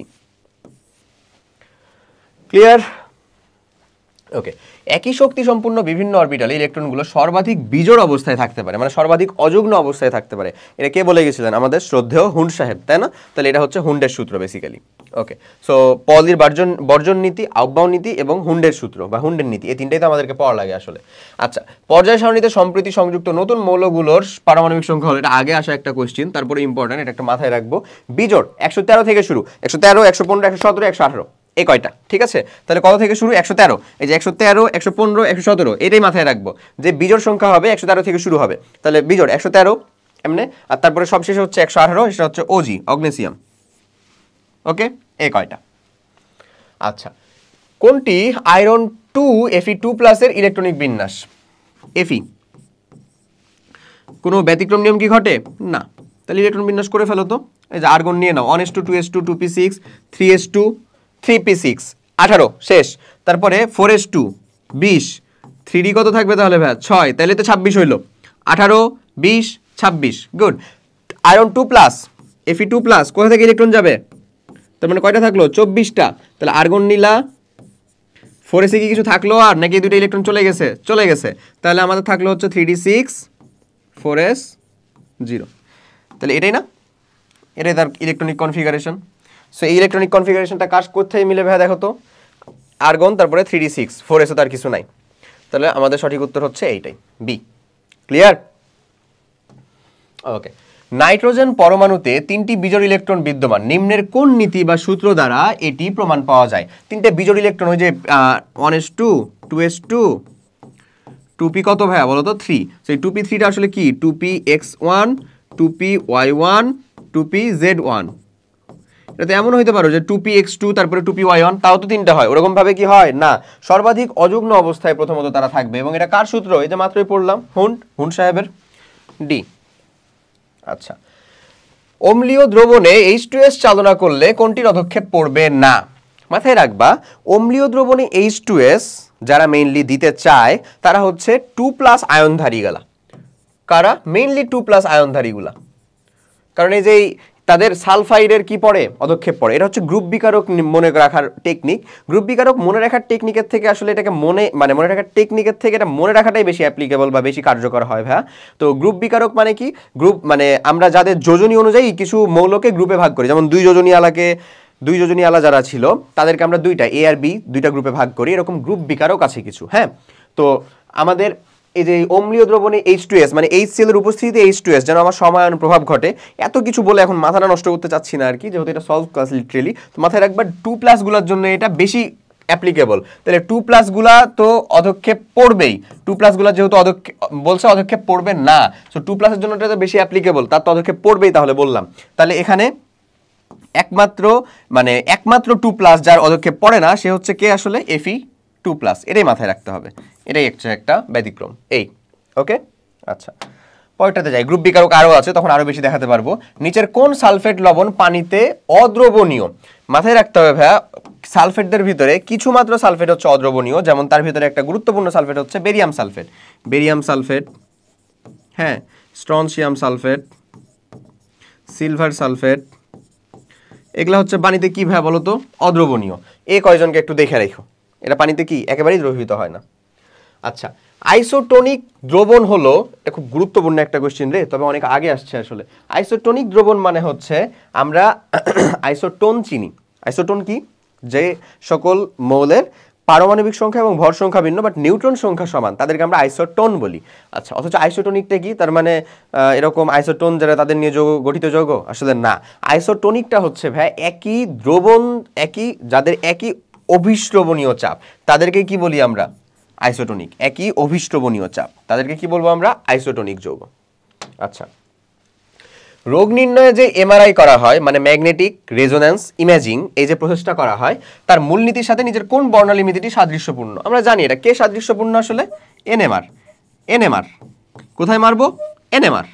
ক্লিয়ার? ওকে, একই শক্তি সম্পূর্ণ বিভিন্ন অরবিটালে ইলেকট্রনগুলো সর্বাধিক বিজোড় অবস্থায় থাকতে পারে, মানে সর্বাধিক অযুগ্ন অবস্থায় থাকতে পারে। এটা কে বলে গেছিলেন? আমাদের শ্রদ্ধেয় হুন্ড সাহেব, তাই না? তাহলে এটা হচ্ছে হুন্ডের সূত্র বেসিক্যালি। ওকে, সো পলির বর্জন নীতি, আহ্বান নীতি এবং হুন্ডের সূত্র বা হুন্ডের নীতি, এই তিনটাই তো আমাদেরকে পড়া লাগে আসলে। আচ্ছা, পর্যায় সারণীতে সম্প্রতি সংযুক্ত নতুন মৌলগুলোর পারমাণবিক সংখ্যা হলো, এটা আগে আসা একটা কোয়েশ্চেন, তারপরে ইম্পর্টেন্ট, এটা একটা মাথায় রাখবো। বিজোড় 113 থেকে শুরু, 113, 115, 117, 118, এই কয়টা? ঠিক আছে, তাহলে কত থেকে শুরু? 113, এই যে 113, 115, 117, এটাই মাথায় রাখবো যে বিজোড় সংখ্যা হবে 113 থেকে শুরু হবে, তাহলে বিজোড় 113 এমনি, আর তারপরে সবশেষে হচ্ছে 118, সেটা হচ্ছে ওজি, অগ্নেসিয়াম। ওকে, এই কয়টা। আচ্ছা, কোনটি আয়রন 2 Fe2+ এর ইলেকট্রনিক বিন্যাস? এফি, কোনো ব্যতিক্রম নিয়ম কি ঘটে? না, তাহলে ইলেকট্রন বিন্যাস করে ফেলো তো। এই যে আর্গন নিয়ে নাও, 1s2, 2s2, 2p6, 3s2, 3p6, 18 শেষ। তারপরে 4s2, 20, 3d কত থাকবে তাহলে ভাই? 6, তাহলে তো 26 হইল। 18, 20, 26, গুড। আয়রন 2+, Fe2+, কোথা থেকে ইলেকট্রন যাবে? তার মানে কয়টা থাকলো? 24টা। তাহলে আর্গন নিলা, 4s কি কিছু থাকলো আর নাকি দুটো ইলেকট্রন চলে গেছে? চলে গেছে। তাহলে আমাদের থাকলো হচ্ছে 3d6, 4s 0। তাহলে এটাই না? এটাই তার ইলেকট্রনিক কনফিগারেশন। সো এই ইলেকট্রনিক কনফিগারেশনটা কাজ কোথায় মিলে ভাই দেখো তো? আর্গন, তারপরে 3d6, 4s তার কিছু নাই। তাহলে আমাদের সঠিক উত্তর হচ্ছে এইটাই, বি। ক্লিয়ার? ওকে, নাইট্রোজেন পরমাণুতে 3টি বিজোড় ইলেকট্রন বিদ্যমান, নিম্নের কোন নীতি বা সূত্র দ্বারা এটি প্রমাণ পাওয়া যায়? 3টে বিজোড় ইলেকট্রন, ওই যে 1s2, 2s2, 2p কত ভাইয়া বলো তো? 3। সেই 2p3টা আসলে কি? 2px1, 2py1, 2pz1। এটা এমন হইতে পারো যে 2px2 তারপরে 2py1, তাও তো 3টা হয়। ওরকম ভাবে কি হয়? না, সর্বাধিক অযুগ্ন অবস্থায় প্রথমত তারা থাকবে, এবং এটা কার সূত্র? এই যে মাত্রই পড়লাম, হুন্ড সাহেবের, ডি। আচ্ছা, অম্লীয় দ্রবণে H2S চালনা করলে কোনটি পদক্ষেপ পড়বে না? মাথায় রাখবা, অম্লীয় দ্রবণে H2S যারা মেইনলি দিতে চায় তারা হচ্ছে 2+ আয়নধারী গেলা। কারা? মেইনলি 2+ আয়নধারীগুলা। কারণ এই যে তাদের সালফাইডের কি পড়ে? পদক্ষেপ পড়ে। এটা হচ্ছে গ্রুপ বিকারক মনে রাখার টেকনিক। গ্রুপ বিকারক মনে রাখার টেকনিকের থেকে আসলে এটাকে মনে রাখার টেকনিকের থেকে এটা মনে রাখাটাই বেশি অ্যাপ্লিকেবল বা বেশি কার্যকর হয় ভাইয়া। তো গ্রুপ বিকারক মানে কি? গ্রুপ মানে আমরা যাদের যোজনী অনুযায়ী কিছু মৌলকে গ্রুপে ভাগ করি, যেমন দুই যোজনী আলা যারা ছিল তাদেরকে আমরা দুইটা এ আর বি দুইটা গ্রুপে ভাগ করি, এরকম গ্রুপ বিকারক আছে কিছু। হ্যাঁ, তো আমাদের এই যে অম্লীয় দ্রবণে H2S মানে HCl এর উপস্থিতিতে H2S যেন আমার সমায়ন প্রভাব ঘটে, এত কিছু বলে এখন মাথাটা নষ্ট করতে চাচ্ছি না আর কি, যেহেতু এটা সলভ ক্লাস লিটারেলি। তো মাথায় রাখবা 2+ গুলোর জন্য এটা বেশি অ্যাপ্লিকেবল। তাহলে 2+ গুলা তো অধক্ষেপ পড়বেই, 2+ গুলা যেহেতু বলছে অধক্ষেপ পড়বে না, সো 2+ এর জন্য এটা তো বেশি অ্যাপ্লিকেবল, তার তো অধক্ষেপ পড়বেই তাহলে বললাম। তাহলে এখানে একমাত্র 2+ যার অধক্ষেপ পড়ে না সে হচ্ছে কে আসলে Fe2+, এটাই মাথায় রাখতে হবে, এটাই একটা ব্যতিক্রম এই। ওকে, আচ্ছা পরেরটাতে যাই। গ্রুপ বি কারক আরও আছে, তখন আরও বেশি দেখাতে পারবো। নিচের কোন সালফেট লবণ পানিতে অদ্রবণীয়? মাথায় রাখতে হবে ভাইয়া, সালফেটদের ভিতরে কিছু মাত্র সালফেট হচ্ছে অদ্রবণীয়, যেমন তার ভিতরে একটা গুরুত্বপূর্ণ সালফেট হচ্ছে বেরিয়াম সালফেট, হ্যাঁ, স্ট্রনশিয়াম সালফেট, সিলভার সালফেট, এগুলা হচ্ছে পানিতে কি ভাইয়া বলো তো? অদ্রবণীয়। এই কয়জনকে একটু দেখে রাখো, এটা পানিতে কি একেবারেই দ্রবীভূত হয় না। আচ্ছা, আইসোটোনিক দ্রবণ হলো, এটা খুব গুরুত্বপূর্ণ একটা কোশ্চেন রে, তবে অনেক আগে আসছে আসলে। আইসোটোনিক দ্রবণ মানে হচ্ছে আমরা আইসোটোন চিনি। আইসোটোন কি? যে সকল মৌলের পারমাণবিক সংখ্যা এবং ভর সংখ্যা ভিন্ন বাট নিউট্রন সংখ্যা সমান, তাদেরকে আমরা আইসোটোন বলি। আচ্ছা, অথচ আইসোটোনিকটা কি? তার মানে এরকম আইসোটোন যারা তাদের নিয়ে যৌগ গঠিত যৌগ, আসলে না। আইসোটোনিকটা হচ্ছে ভাই একই দ্রবণ, যাদের একই অভিশ্রবণীয় চাপ, তাদেরকে কি বলি আমরা? আইসোটোনিক। একই অভিশ্রবণীয় চাপ, তাদেরকে কি বলবো আমরা? আইসোটোনিক যৌগ। আচ্ছা, রোগ নির্ণয়ে যে এমআরআই করা হয় মানে ম্যাগনেটিক রেজোন্যান্স ইমেজিং, এই যে প্রসেসটা করা হয়, তার মূলনীতির সাথে নিজের কোন বর্ণালী নীতিটি সাদৃশ্যপূর্ণ? আমরা জানি এটা কে সাদৃশ্যপূর্ণ আসলে? এনএমআর। কোথায় মারবো? এনএমআর।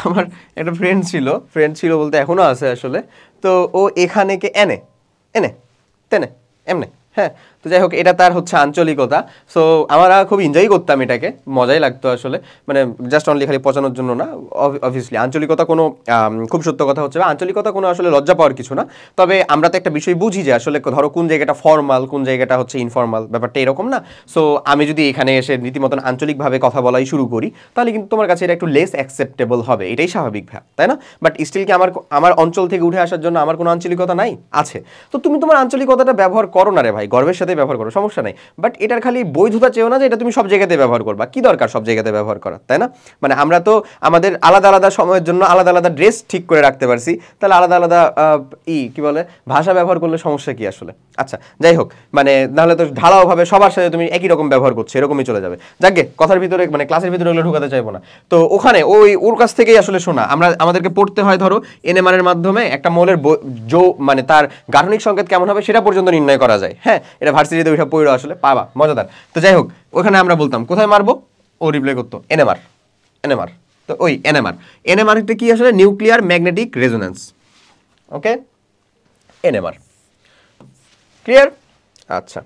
আমার একটা ফ্রেন্ড ছিল বলতে এখনো আছে আসলে, তো ও এখানে কে এনে তেনে এমনে, হ্যাঁ। তো যাই হোক, এটা তার হচ্ছে আঞ্চলিকতা। সো আমরা খুব এনজয় করতাম এটাকে, মজাই লাগতো আসলে, মানে জাস্ট অনলি খালি পচানোর জন্য না। অবভিয়াসলি আঞ্চলিকতা কোনো খুব সত্য কথা হচ্ছে, আঞ্চলিকতা কোনো আসলে লজ্জা পাওয়ার কিছু না। তবে আমরা তো একটা বিষয় বুঝি যে আসলে ধরো কোন জায়গাটা ফর্মাল, কোন জায়গাটা হচ্ছে ইনফর্মাল, ব্যাপারটা এরকম না। সো আমি যদি এখানে এসে রীতিমতন আঞ্চলিকভাবে কথা বলাই শুরু করি, তাহলে কিন্তু তোমার কাছে এটা একটু লেস অ্যাকসেপ্টেবল হবে, এটাই স্বাভাবিক ভাব, তাই না? বাট স্টিল কি আমার অঞ্চল থেকে উঠে আসার জন্য আমার কোনো আঞ্চলিকতা নাই? আছে। তো তুমি তোমার আঞ্চলিকতাটা ব্যবহার করো না রে ভাই, গর্বের সাথে ব্যবহার করো, সমস্যা নাই। বাট এটার খালি বৈধতা চেয়েও না যে এটা তুমি সব জায়গাতে ব্যবহার করবা, কি দরকার সব জায়গাতে ব্যবহার করা, তাই না? মানে আমরা তো আমাদের আলাদা আলাদা সময়ের জন্য আলাদা আলাদা ড্রেস ঠিক করে রাখতে পারছি, তাহলে আলাদা আলাদা কি বলে ভাষা ব্যবহার করলে সমস্যা কি আসলে? আচ্ছা, যাই হোক, মানে নাহলে তো ঢালাওভাবে সবার সাথে তুমি একই রকম ব্যবহার করছো, এরকমই চলে যাবে। যাকে কথার ভিতরে মানে ক্লাসের ভিতরে ওগুলো ঢুকাতে চাইবো না। তো ওখানে ওর কাছ থেকেই আসলে শোনা, আমাদেরকে পড়তে হয় ধরো এনএমআর এর মাধ্যমে একটা মৌলের মানে তার গাঠনিক সংকেত কেমন হবে সেটা পর্যন্ত নির্ণয় করা যায়। হ্যাঁ, এটা ভার্সিটিতে ওইসব পড়ে আসলে পাবা, মজাদার। তো যাই হোক, ওখানে আমরা বলতাম কোথায় মারবো, ও রিপ্লাই করতো এনএমআর। তো ওই এনএমআরটা কি আসলে? Nuclear magnetic resonance. Okay, NMR clear? আচ্ছা,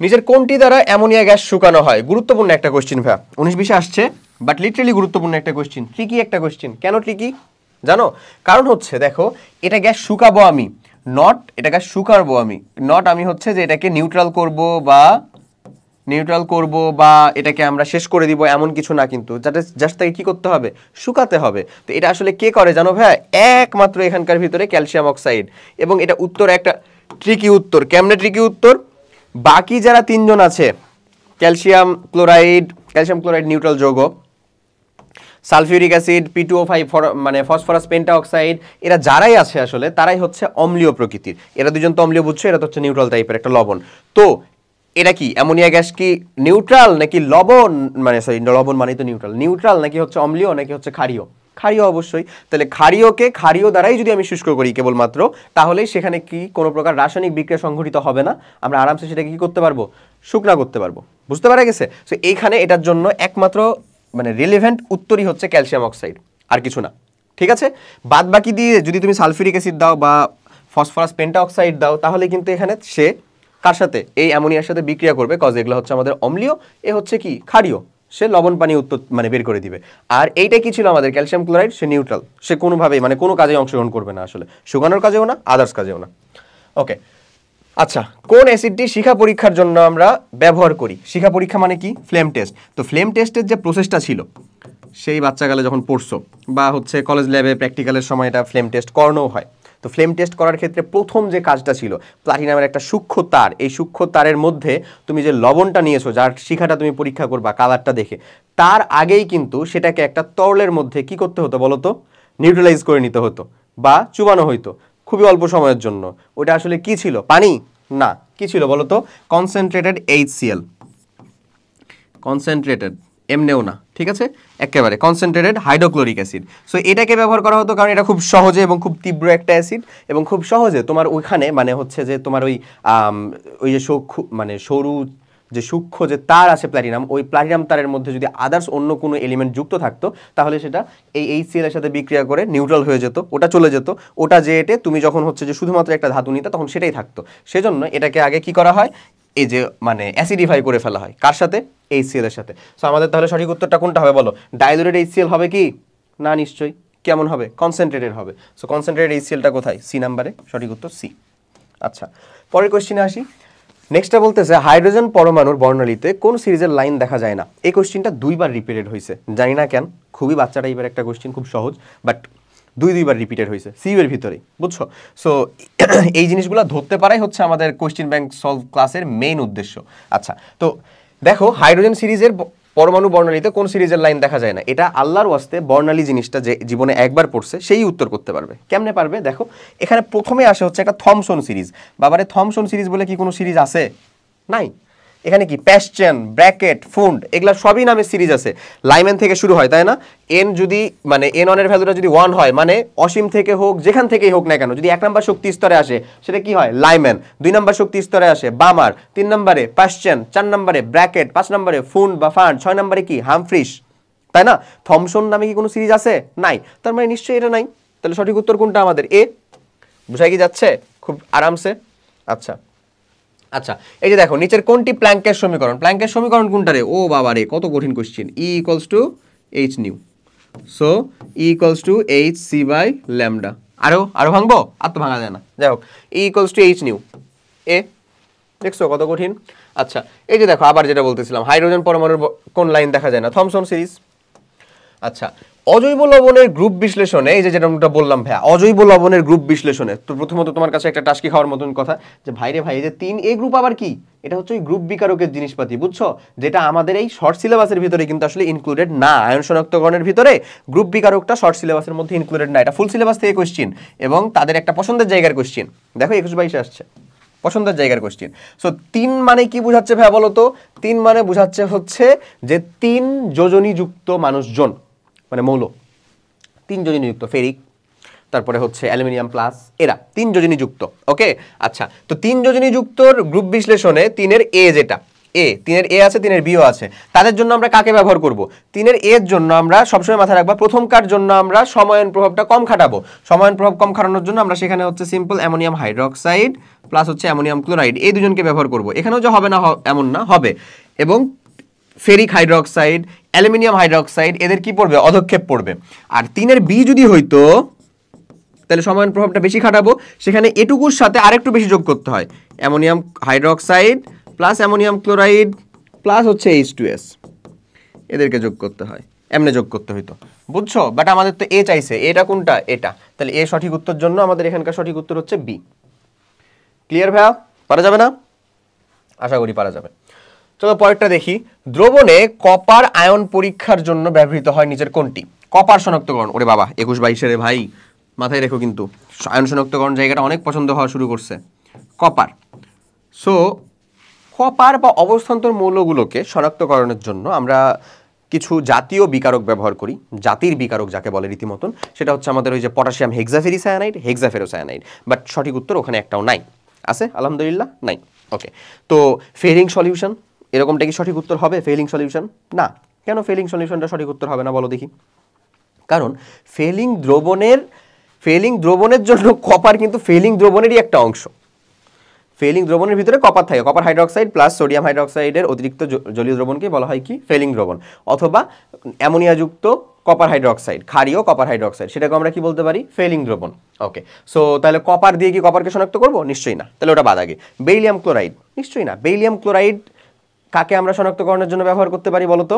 নিচের কোনটি দ্বারা অ্যামোনিয়া গ্যাস শুকানো হয়? গুরুত্বপূর্ণ একটা কোশ্চেন ভাইয়া, 19-20 আসছে, বাট লিটারালি গুরুত্বপূর্ণ একটা কোশ্চেন, ট্রিকি একটা কোশ্চেন। কেন ট্রিকি জানো? কারণ হচ্ছে দেখো, এটা গ্যাস শুকাবো আমি, এটা গ্যাস শুকাবো আমি, আমি হচ্ছে যে এটাকে নিউট্রাল করব বা এটাকে আমরা শেষ করে দিব এমন কিছু না, কিন্তু জাস্ট তাকে কি করতে হবে? শুকাতে হবে। তো এটা আসলে কে করে জানো ভাইয়া? একমাত্র এখানকার ভিতরে ক্যালসিয়াম অক্সাইড। এবং এটা উত্তর একটা ট্রিকি উত্তর। কেমনে ট্রিকি উত্তর? বাকি যারা তিনজন আছে, ক্যালসিয়াম ক্লোরাইড নিউট্রাল যৌগ, সালফিউরিক অ্যাসিড P2O5 মানে ফসফরাস পেন্টাঅক্সাইড, এরা যারাই আছে আসলে তারাই হচ্ছে অম্লীয় প্রকৃতির। এরা দুজন তো অম্লীয় বুঝছো, এরা তো হচ্ছে নিউট্রাল টাইপের একটা লবণ। তো এটা কি অ্যামোনিয়া গ্যাস কি নিউট্রাল নাকি লবণ, মানে সরি লবণ মানেই তো নিউট্রাল নাকি হচ্ছে অম্লীয় নাকি হচ্ছে ক্ষারীয়? অবশ্যই। তাহলে ক্ষারীয় দ্বারাই যদি আমি শুষ্ক করি কেবলমাত্র, তাহলে সেখানে কি কোনো প্রকার রাসায়নিক বিক্রিয়া সংঘটিত হবে না, আমরা আরামসে সেটাকে কি করতে পারবো? শুকনা করতে পারবো। বুঝতে পারা গেছে? তো এইখানে এটার জন্য একমাত্র মানে রিলেভেন্ট উত্তরই হচ্ছে ক্যালসিয়াম অক্সাইড, আর কিছু না। ঠিক আছে, বাদ বাকি দিয়ে যদি তুমি সালফিউরিক অ্যাসিড দাও বা ফসফরাস পেন্টাঅক্সাইড দাও, তাহলে কিন্তু এখানে সে কার সাথে? এই অ্যামোনিয়ার সাথে বিক্রিয়া করবে, কজ এগুলো হচ্ছে আমাদের অম্লীয়, এ হচ্ছে কি ক্ষারীয়, সে লবণ পানি উত্তর মানে বের করে দিবে। আর এইটা কি ছিল আমাদের? ক্যালসিয়াম ক্লোরাইড, সে নিউট্রাল, সে কোনোভাবেই মানে কোনো কাজে অংশগ্রহণ করবে না আসলে, শুকানোর কাজেও না, আদার্স কাজেও না। ওকে, আচ্ছা, কোন অ্যাসিডটি শিখা পরীক্ষার জন্য আমরা ব্যবহার করি? শিখা পরীক্ষা মানে কি? Flame test. তো ফ্লেম টেস্টের যে প্রসেসটা ছিল, সেই বাচ্চাকালে যখন পড়ছো বা হচ্ছে কলেজ ল্যাবে প্র্যাকটিক্যালের সময় এটা ফ্লেম টেস্ট করানোও হয়। তো ফ্লেম টেস্ট করার ক্ষেত্রে প্রথম যে কাজটা ছিল, প্লাটিনামের একটা সূক্ষ্ম তার, এই সূক্ষ্ম তারের মধ্যে তুমি যে লবণটা নিয়েছো, যার শিখাটা তুমি পরীক্ষা করবা কালারটা দেখে, তার আগেই কিন্তু সেটাকে একটা তরলের মধ্যে কি করতে হতো বলো তো, নিউট্রালাইজ করে নিতে হতো বা চুবানো হইতো খুবই অল্প সময়ের জন্য। ওটা আসলে কি ছিল? পানি না, কি ছিল বলো তো? কনসেন্ট্রেটেড HCl, কনসেন্ট্রেটেড, এমনেও না, ঠিক আছে, একেবারে কনসেন্ট্রেটেড হাইড্রোক্লোরিক অ্যাসিড। সো এটাকে ব্যবহার করা হতো কারণ এটা খুব সহজে এবং খুব তীব্র একটা অ্যাসিড, এবং খুব সহজে তোমার ওইখানে মানে হচ্ছে যে তোমার ওই যে মানে সরু যে সূক্ষ্ম যে তার আছে প্ল্যাটিনাম, ওই প্ল্যাটিনাম তারের মধ্যে যদি আদার্স অন্য কোনো এলিমেন্ট যুক্ত থাকতো তাহলে সেটা এই HCl এর সাথে বিক্রিয়া করে নিউট্রাল হয়ে যেত, ওটা চলে যেত, ওটা যেটে তুমি যখন হচ্ছে যে শুধুমাত্র একটা ধাতু নিতে তখন সেটাই থাকতো। সেজন্য এটাকে আগে কি করা হয়, এই যে মানে অ্যাসিডিফাই করে ফেলা হয়, কার সাথে? HCl এর সাথে। সো আমাদের তাহলে সঠিক উত্তরটা কোনটা হবে বলো? ডাইলুটেড HCl হবে কি না? নিশ্চয়ই। কেমন হবে? কনসেন্ট্রেটেড হবে। সো কনসেন্ট্রেটেড HClটা কোথায়? সি নাম্বারে, সঠিক উত্তর সি। আচ্ছা, পরের কোশ্চেনে আসি। নেক্সটটা বলতেছে হাইড্রোজেন পরমাণুর বর্ণালীতে কোন সিরিজের লাইন দেখা যায় না? এই কোশ্চেনটা দুইবার রিপিটেড হয়েছে, জানি না কেন, খুবই বাচ্চা টাইপের একটা কোশ্চেন, খুব সহজ, বাট দুইবার রিপিটেড হয়েছে সিইউ এর ভিতরেই, বুঝছো? সো এই জিনিসগুলো ধরতে পারাই হচ্ছে আমাদের কোশ্চেন ব্যাংক সলভ ক্লাসের মেইন উদ্দেশ্য। আচ্ছা, তো দেখো হাইড্রোজেন সিরিজের পরমাণু বর্ণালীতে কোন সিরিজের লাইন দেখা যায় না, এটা আল্লাহর ওয়াস্তে বর্ণালী জিনিসটা যে জীবনে একবার পড়ছে সেই উত্তর করতে পারবে। কেমনে পারবে? দেখো এখানে প্রথমে আসে হচ্ছে একটা থমসন সিরিজ। বাবারে থমসন সিরিজ বলে কি কোনো সিরিজ আছে? নাই। এখানে কি প্যাশ্চেন, ব্র্যাকেট, ফুন্ড, এগুলা সবই নামে সিরিজ আছে, লাইমেন থেকে শুরু হয়, তাই না? এন যদি মানে N1 এর ভ্যালুটা যদি 1 হয়, মানে অসীম থেকে হোক যেখান থেকেই হোক না কেন, যদি 1 নম্বর শক্তি স্তরে আসে সেটা কি হয়? লাইমেন। 2 নম্বর শক্তি স্তরে আসে বামার, 3 নম্বরে প্যাশ্চেন, 4 নম্বরে ব্র্যাকেট, 5 নম্বরে ফুন্ড বা ফান্ড, 6 নম্বরে কি হামফ্রিস, তাই না? থমসন নামে কি কোনো সিরিজ আছে? নাই। তার মানে নিশ্চয়ই এটা নাই। তাহলে সঠিক উত্তর কোনটা আমাদের? এ। বুঝাই কি যাচ্ছে খুব আরামসে? আচ্ছা আচ্ছা, এই যে দেখো নিচের কোনটি প্ল্যাঙ্কের সমীকরণ? প্ল্যাঙ্কের সমীকরণ কোনটা রে? ও বাবা রে, কত কঠিন question. E equals to H nu, so E equals to H C by lambda. আরো ভাঙবো? আর তো ভাঙা যায় না, যাই হোক, E equals to H nu. এ, দেখছো কত কঠিন? আচ্ছা, এই যে দেখো আবার যেটা বলতেছিলাম, হাইড্রোজেন পরমাণুর কোন লাইন দেখা যায় না? Thomson series. আচ্ছা, অজৈব লবণের গ্রুপ বিশ্লেষণে, এই যে যেটা বললাম ভাইয়া, অজৈব লবণের গ্রুপ বিশ্লেষণে, তো প্রথমত তোমার কাছে একটা টাস্কি খাওয়ার মতন কথা যে ভাইরে ভাই, এই যে 3A গ্রুপ আবার কি? এটা হচ্ছে ওই গ্রুপ বিকারকের জিনিসপাতি, বুঝছো? যেটা আমাদের এই শর্ট সিলেবাসের ভিতরে কিন্তু আসলে ইনক্লুডেড না। আয়ন শনাক্তকরণের ভিতরে গ্রুপ বিকারকটা শর্ট সিলেবাসের মধ্যে ইনক্লুডেড না, এটা ফুল সিলেবাস থেকে কোশ্চেন এবং তাদের একটা পছন্দের জায়গার কোশ্চেন। দেখো 21-22 আসছে পছন্দের জায়গার কোশ্চেন। সো 3 মানে কি বুঝাচ্ছে ভাইয়া বলো তো? 3 মানে বুঝাচ্ছে হচ্ছে যে 3 যোজনীযুক্ত মানুষজন, মানে মৌল 3 যোজনীযুক্ত, ফেরিক, তারপরে হচ্ছে অ্যালুমিনিয়াম প্লাস, এরা 3 যোজনীযুক্ত। ওকে, আচ্ছা, তো 3 যোজনীযুক্তর গ্রুপ বিশ্লেষণে 3-এর এ যেটা, 3-এর এ আছে, 3-এর বিও আছে, তাদের জন্য আমরা কাকে ব্যবহার করব? 3-এর এর জন্য আমরা সবসময় মাথায় রাখবা প্রথমকার জন্য আমরা সমায়ন প্রভাবটা কম খাটাবো। সমায়ন প্রভাব কম খাটানোর জন্য আমরা সেখানে হচ্ছে সিম্পল অ্যামোনিয়াম হাইড্রোক্সাইড প্লাস হচ্ছে অ্যামোনিয়াম ক্লোরাইড, এই দুজনকে ব্যবহার করব। এখানেও যে হবে না এমন না, হবে। এবং ফেরিক হাইড্রোক্সাইড, অ্যালুমিনিয়াম হাইড্রোক্সাইড, এদের কি পড়বে? অধক্ষেপ পড়বে। আর 3-এর বি যদি হইতো তাহলে সমায়ন প্রভাবটা বেশি খাটাবো, সেখানে এটুকুর সাথে আরেকটু বেশি যোগ করতে হয়, ammonium hydroxide plus ammonium chloride plus হচ্ছে H2S, এদেরকে যোগ করতে হয়, এমনি যোগ করতে হইতো, বুঝছো? বাট আমাদের তো এ চাইছে, এটা কোনটা? এটা। তাহলে এ সঠিক উত্তর জন্য আমাদের এখানকার সঠিক উত্তর হচ্ছে বি। ক্লিয়ার ভাইয়া? পারা যাবে না? আশা করি পারা যাবে। চলো পরেরটা দেখি। দ্রবণে কপার আয়ন পরীক্ষার জন্য ব্যবহৃত হয় নিচের কোনটি? কপার শনাক্তকরণ, ওরে বাবা 21-22 ভাই মাথায় রেখো, কিন্তু আয়ন শনাক্তকরণ জায়গাটা অনেক পছন্দ হওয়া শুরু করছে। কপার, সো কপার বা অবস্থান্তর মৌলগুলোকে শনাক্তকরণের জন্য আমরা কিছু জাতীয় বিকারক ব্যবহার করি, জাতির বিকারক যাকে বলে রীতিমতন, সেটা হচ্ছে আমাদের ওই যে পটাশিয়াম হেক্সাফেরিসায়ানাইড, হেক্সাফেরোসায়ানাইড, বাট সঠিক উত্তর ওখানে একটাও নাই। আছে আলহামদুলিল্লাহ? নাই। ওকে, তো ফেরিং সলিউশন, এরকমটা কি সঠিক উত্তর হবে? ফেলিং সলিউশন না। কেন ফেলিং সলিউশনটা সঠিক উত্তর হবে না বলো দেখি? কারণ ফেলিং দ্রবণের জন্য কপার কিন্তু ফেলিং দ্রবণেরই একটা অংশ। ফেলিং দ্রবণের ভিতরে কপার থাকে, কপার হাইড্রোক্সাইড প্লাস সোডিয়াম হাইড্রোক্সাইডের অতিরিক্ত জলীয় দ্রবণকে বলা হয় কি? ফেলিং দ্রবণ, অথবা অ্যামোনিয়াযুক্ত কপার হাইড্রোক্সাইড, ক্ষারীয় কপার হাইড্রোক্সাইড, সেটাকে আমরা কি বলতে পারি? ফেলিং দ্রবণ। ওকে, সো তাহলে কপার দিয়ে কি কপারকে শনাক্ত করব? নিশ্চয়ই না, তাহলে ওটা বাদ আগে। বেরিলিয়াম ক্লোরাইড, নিশ্চয়ই না। বেরিলিয়াম ক্লোরাইড কাকে আমরা শনাক্তকরণের জন্য ব্যবহার করতে পারি বলো তো?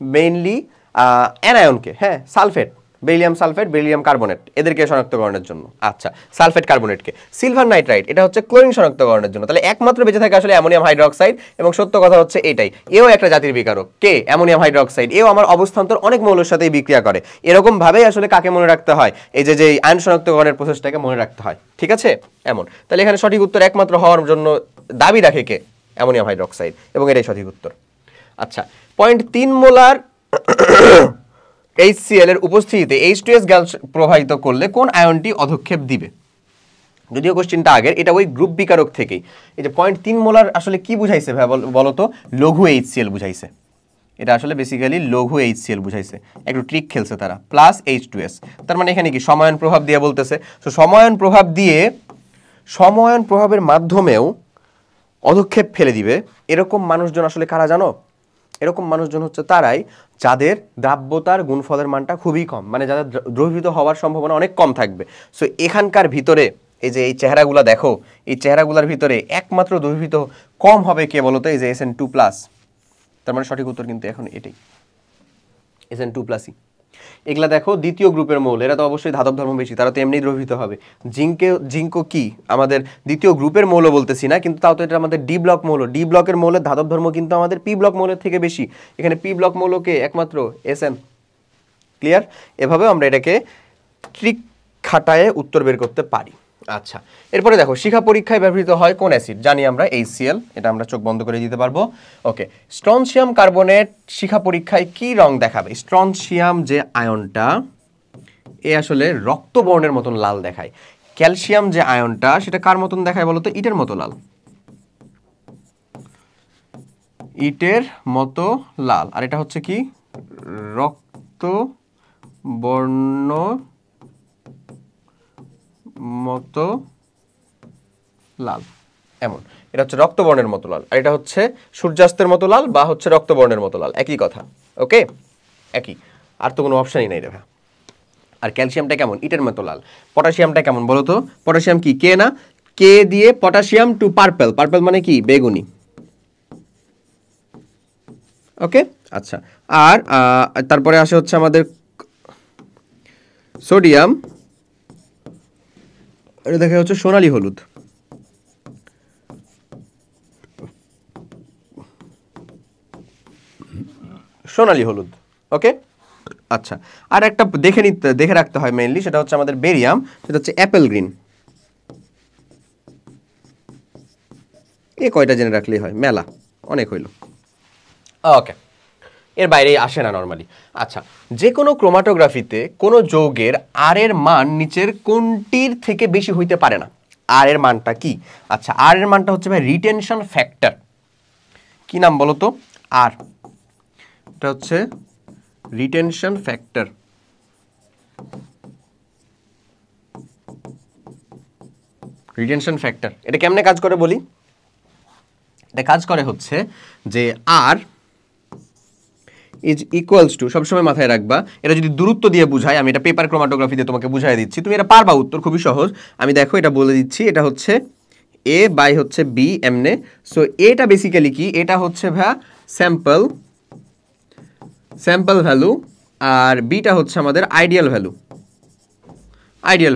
মেইনলি অ্যানায়নকে, হ্যাঁ, sulphate, beryllium sulphate, beryllium carbonate, এদেরকে শনাক্তকরণের জন্য। আচ্ছা, সালফেট কার্বনেটকে। সিলভার নাইট্রাইট, এটা হচ্ছে ক্লোরিন শনাক্তকরণের জন্য। তাহলে একমাত্র বেঁচে থাকে আসলে অ্যামোনিয়াম হাইড্রোক্সাইড, এবং সত্য কথা হচ্ছে এটাই, এও একটা জাতির বিকারক। কে? Ammonium hydroxide. এও আমার অবস্থান্তর অনেক মৌলের সাথেই বিক্রিয়া করে। এরকম ভাবেই আসলে কাকে মনে রাখতে হয়, এই যে আয়ন শনাক্তকরণের প্রসেসটাকে মনে রাখতে হয়। ঠিক আছে, এমন। তাহলে এখানে সঠিক উত্তর একমাত্র হওয়ার জন্য দাবি রাখে কে? অ্যামোনিয়াম হাইড্রোক্সাইড, এবং এটাই সঠিক উত্তর। আচ্ছা, 0.3 মোলার HCl এর উপস্থিতিতে H2S গ্যাস প্রবাহিত করলে কোন আয়নটি অধক্ষেপ দিবে? যদিও কোশ্চেনটা আগের, এটা ওই গ্রুপ বিকারক থেকেই। এই যে 0.3 মোলার আসলে কি বুঝাইছে ভাই বলতো? লঘু HCl বুঝাইছে। এটা আসলে বেসিক্যালি লঘু HCl বুঝাইছে, একটু ট্রিক খেলছে তারা, প্লাস H2S। তার মানে এখানে কি সময়ন প্রভাব দিয়ে বলতেছে। তো সময়ন প্রভাব দিয়ে, সময়ন প্রভাবের মাধ্যমেও অধক্ষেপ ফেলে দিবে, এরকম মানুষজন আসলে কারা জানো? এরকম মানুষজন হচ্ছে তারাই যাদের দ্রাব্যতার গুণফলের মানটা খুবই কম, মানে যাদের দ্রবীভূত হওয়ার সম্ভাবনা অনেক কম থাকবে। সো এখানকার ভিতরে এই যে এই চেহারাগুলো দেখো, এই চেহারাগুলোর ভিতরে একমাত্র দ্রবীভূত কম হবে কে বলতো? এই যে Sn2+। তার মানে সঠিক উত্তর কিন্তু এখন এটাই, Sn2+ই। এগুলা দেখো দ্বিতীয় গ্রুপের মৌল, এরা তো অবশ্যই ধাতব ধর্ম বেশি, তারা তো এমনি দ্রবীভূত হবে। জিঙ্কও কি আমাদের দ্বিতীয় গ্রুপের মৌল বলতেছি না, কিন্তু তাও তো এটা আমাদের ডি ব্লক মৌল। ডি ব্লকের মৌলের ধাতব ধর্ম কিন্তু আমাদের পি ব্লক মৌলের থেকে বেশি। এখানে পি ব্লক মৌলকে একমাত্র Sn। ক্লিয়ার? এভাবে আমরা এটাকে ট্রিক খাটায়ে উত্তর বের করতে পারি। আচ্ছা, এরপরে দেখো শিখা পরীক্ষায় ব্যবহৃত হয় কোন অ্যাসিড? জানি আমরা HCl, এটা আমরা চোখ বন্ধ করে দিতে পারবো। ওকে, স্ট্রনশিয়াম কার্বনেট শিখা পরীক্ষায় কি রং দেখাবে? স্ট্রনশিয়াম যে আয়নটা, এ আসলে রক্তবর্ণের মতন লাল দেখায়। ক্যালসিয়াম যে আয়নটা, সেটা কার মতন দেখায় বলতো? ইটের মতো লাল, ইটের মতো লাল। আর এটা হচ্ছে কি? রক্তবর্ণ মতো লাল, এমন। এটা হচ্ছে রক্তবর্ণের মতো লাল, আর এটা হচ্ছে সূর্যাস্তের মতো লাল বা হচ্ছে রক্তবর্ণের মতো লাল, একই কথা। ওকে, একই, আর তো কোনো অপশনই নাই রে। আর ক্যালসিয়ামটা কেমন? ইটের মতো লাল। পটাশিয়ামটা কেমন বলো তো? পটাশিয়াম কি? কে না? কে দিয়ে পটাশিয়াম টু পার্পল। পার্পল মানে কি? বেগুনি। ওকে, আচ্ছা। আর তারপরে আসে হচ্ছে আমাদের সোডিয়াম, এটা দেখা হচ্ছে সোনালী হলুদ। সোনালী হলুদ। ওকে, আচ্ছা। আর একটা দেখে রাখতে হয় মেইনলি, সেটা হচ্ছে আমাদের বেরিয়াম, সেটা হচ্ছে অ্যাপেল গ্রিন। এই কয়টা জেনে রাখলেই হয়, মেলা অনেক হইল। ওকে, এর বাইরে আসে না নর্মালি। আচ্ছা, যে কোনো ক্রোমাটোগ্রাফিতে কোনো যৌগের আর এর মান নিচের কোনটির থেকে বেশি হইতে পারে না। আর এর মানটা কি? আচ্ছা, আর এর মানটা হচ্ছে ভাই রিটেনশন ফ্যাক্টর। কি নাম বলো তো? আর এটা হচ্ছে রিটেনশন ফ্যাক্টর। রিটেনশন ফ্যাক্টর এটা কেমনে কাজ করে বলি? এটা কাজ করে হচ্ছে যে আর ইজ ইকুয়ালস টু, সবসময় মাথায় রাখবা, এটা যদি দূরত্ব দিয়ে বুঝায়, আমি এটা পেপার ক্রোমাটোগ্রাফিতে তোমাকে বুঝাই দিচ্ছি, তুমি এটা পারবা, উত্তর খুবই সহজ। আমি দেখো এটা বলে দিচ্ছি, এটা হচ্ছে এ বাই হচ্ছে বি এমনে। সো এটা বেসিক্যালি কি? এটা হচ্ছে ভাইয়া স্যাম্পল ভ্যালু, আর বিটা হচ্ছে আমাদের আইডিয়াল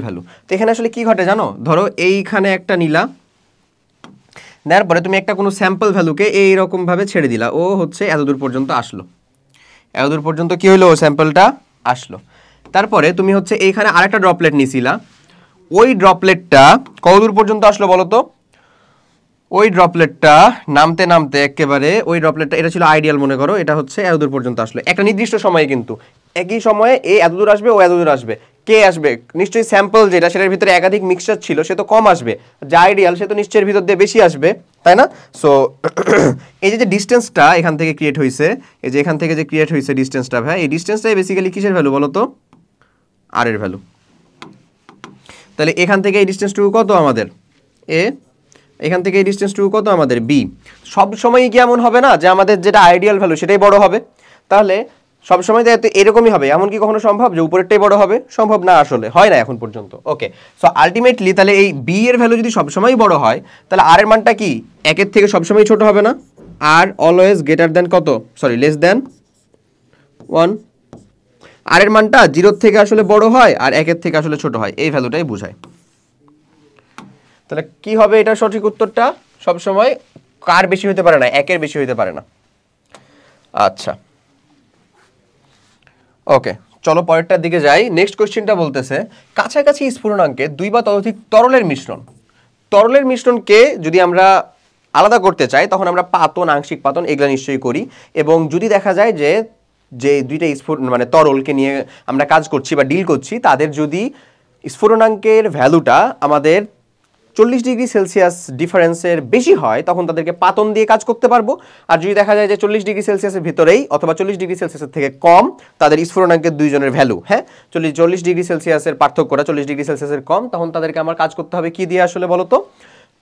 ভ্যালু। তো এখানে আসলে কি ঘটে জানো? ধরো এইখানে একটা নিলা, নেওয়ার পরে তুমি একটা কোনো স্যাম্পল ভ্যালুকে এইরকম ভাবে ছেড়ে দিলা, ও হচ্ছে এতদূর পর্যন্ত আসলো। এতদূর পর্যন্ত কি হলো? স্যাম্পলটা আসলো। তারপরে তুমি হচ্ছে এইখানে আরেকটা ড্রপলেট নিছিলা, ওই ড্রপলেটটা কতদূর পর্যন্ত আসলো বলো তো? ওই ড্রপলেটটা নামতে নামতে একেবারে ওই ড্রপলেটটা, এটা ছিল আইডিয়াল মনে করো, এটা হচ্ছে এতদূর পর্যন্ত আসলো একটা নির্দিষ্ট সময়ে, কিন্তু একই সময়ে এ এতদূর আসবে, ও এতদূর আসবে। কে আসবে? নিশ্চয়ই স্যাম্পল যেটা, সেটার ভিতরে একাধিক মিক্সচার ছিল, সে তো কম আসবে। যা আইডিয়াল সে তো নিশ্চয়ের ভিতর দিয়ে বেশি আসবে, তাই না? সো এই যে ডিস্টেন্সটা এখান থেকে ক্রিয়েট হয়েছে, এই যে এখান থেকে যে ক্রিয়েট হয়েছে ডিস্টেন্সটা, ভাই এই ডিস্টেন্সটাই বেসিক্যালি কিসের ভ্যালু বলো তো? আর এর ভ্যালু। তাহলে এখান থেকে এই ডিস্টেন্সটুকু কত আমাদের? এ। এখান থেকে এই ডিস্টেন্সটুকু কত আমাদের? বি। সব সময়ই কি এমন হবে না যে আমাদের যেটা আইডিয়াল ভ্যালু সেটাই বড় হবে? তাহলে সবসময় তো এরকমই হবে, এমন কি কখনো সম্ভব যে উপরেরটাই বড় হবে? সম্ভব না, আসলে হয় না এখন পর্যন্ত। ওকে, সো আলটিমেটলি তাহলে এই বি এর ভ্যালু যদি সবসময়ই বড় হয়, তাহলে আর এর মানটা কি? একের থেকে সবসময় ছোট হবে না? আর অলওয়েজ গ্রেটার দেন কত? Sorry, less than 1। আর এর মানটা 0 থেকে আসলে বড় হয় আর 1 থেকে আসলে ছোট হয়, এই ভ্যালুটাই বোঝায়। তাহলে কি হবে এটা সঠিক উত্তরটা? সব সময় কার বেশি হতে পারে না, 1 বেশি হতে পারে না। আচ্ছা ওকে, চলো পরেরটার দিকে যাই। নেক্সট কোশ্চেনটা বলতেছে কাছাকাছি স্ফুটনাঙ্কে 2 বা ততোধিক তরলের মিশ্রণ। তরলের মিশ্রণকে যদি আমরা আলাদা করতে চাই তখন আমরা পাতন, আংশিক পাতন এগুলো নিশ্চয়ই করি। এবং যদি দেখা যায় যে যে দুইটা মানে তরলকে নিয়ে আমরা কাজ করছি বা ডিল করছি, তাদের যদি স্ফুটনাঙ্কের ভ্যালুটা আমাদের 40 ডিগ্রি সেলসিয়াস ডিফারেন্সের বেশি হয় তখন তাদেরকে পাতন দিয়ে কাজ করতে পারবো। আর যদি দেখা যায় যে 40 ডিগ্রি সেলসিয়াসের ভিতরেই অথবা 40 ডিগ্রি সেলসিয়াসের থেকে কম তাদের স্ফুটনাঙ্কের দুইজনের ভ্যালু, হ্যাঁ 40 ডিগ্রি সেলসিয়াসের পার্থক্যটা 40 ডিগ্রি সেলসিয়াসের কম, তখন তাদেরকে আমার কাজ করতে হবে কি দিয়ে আসলে বলো তো?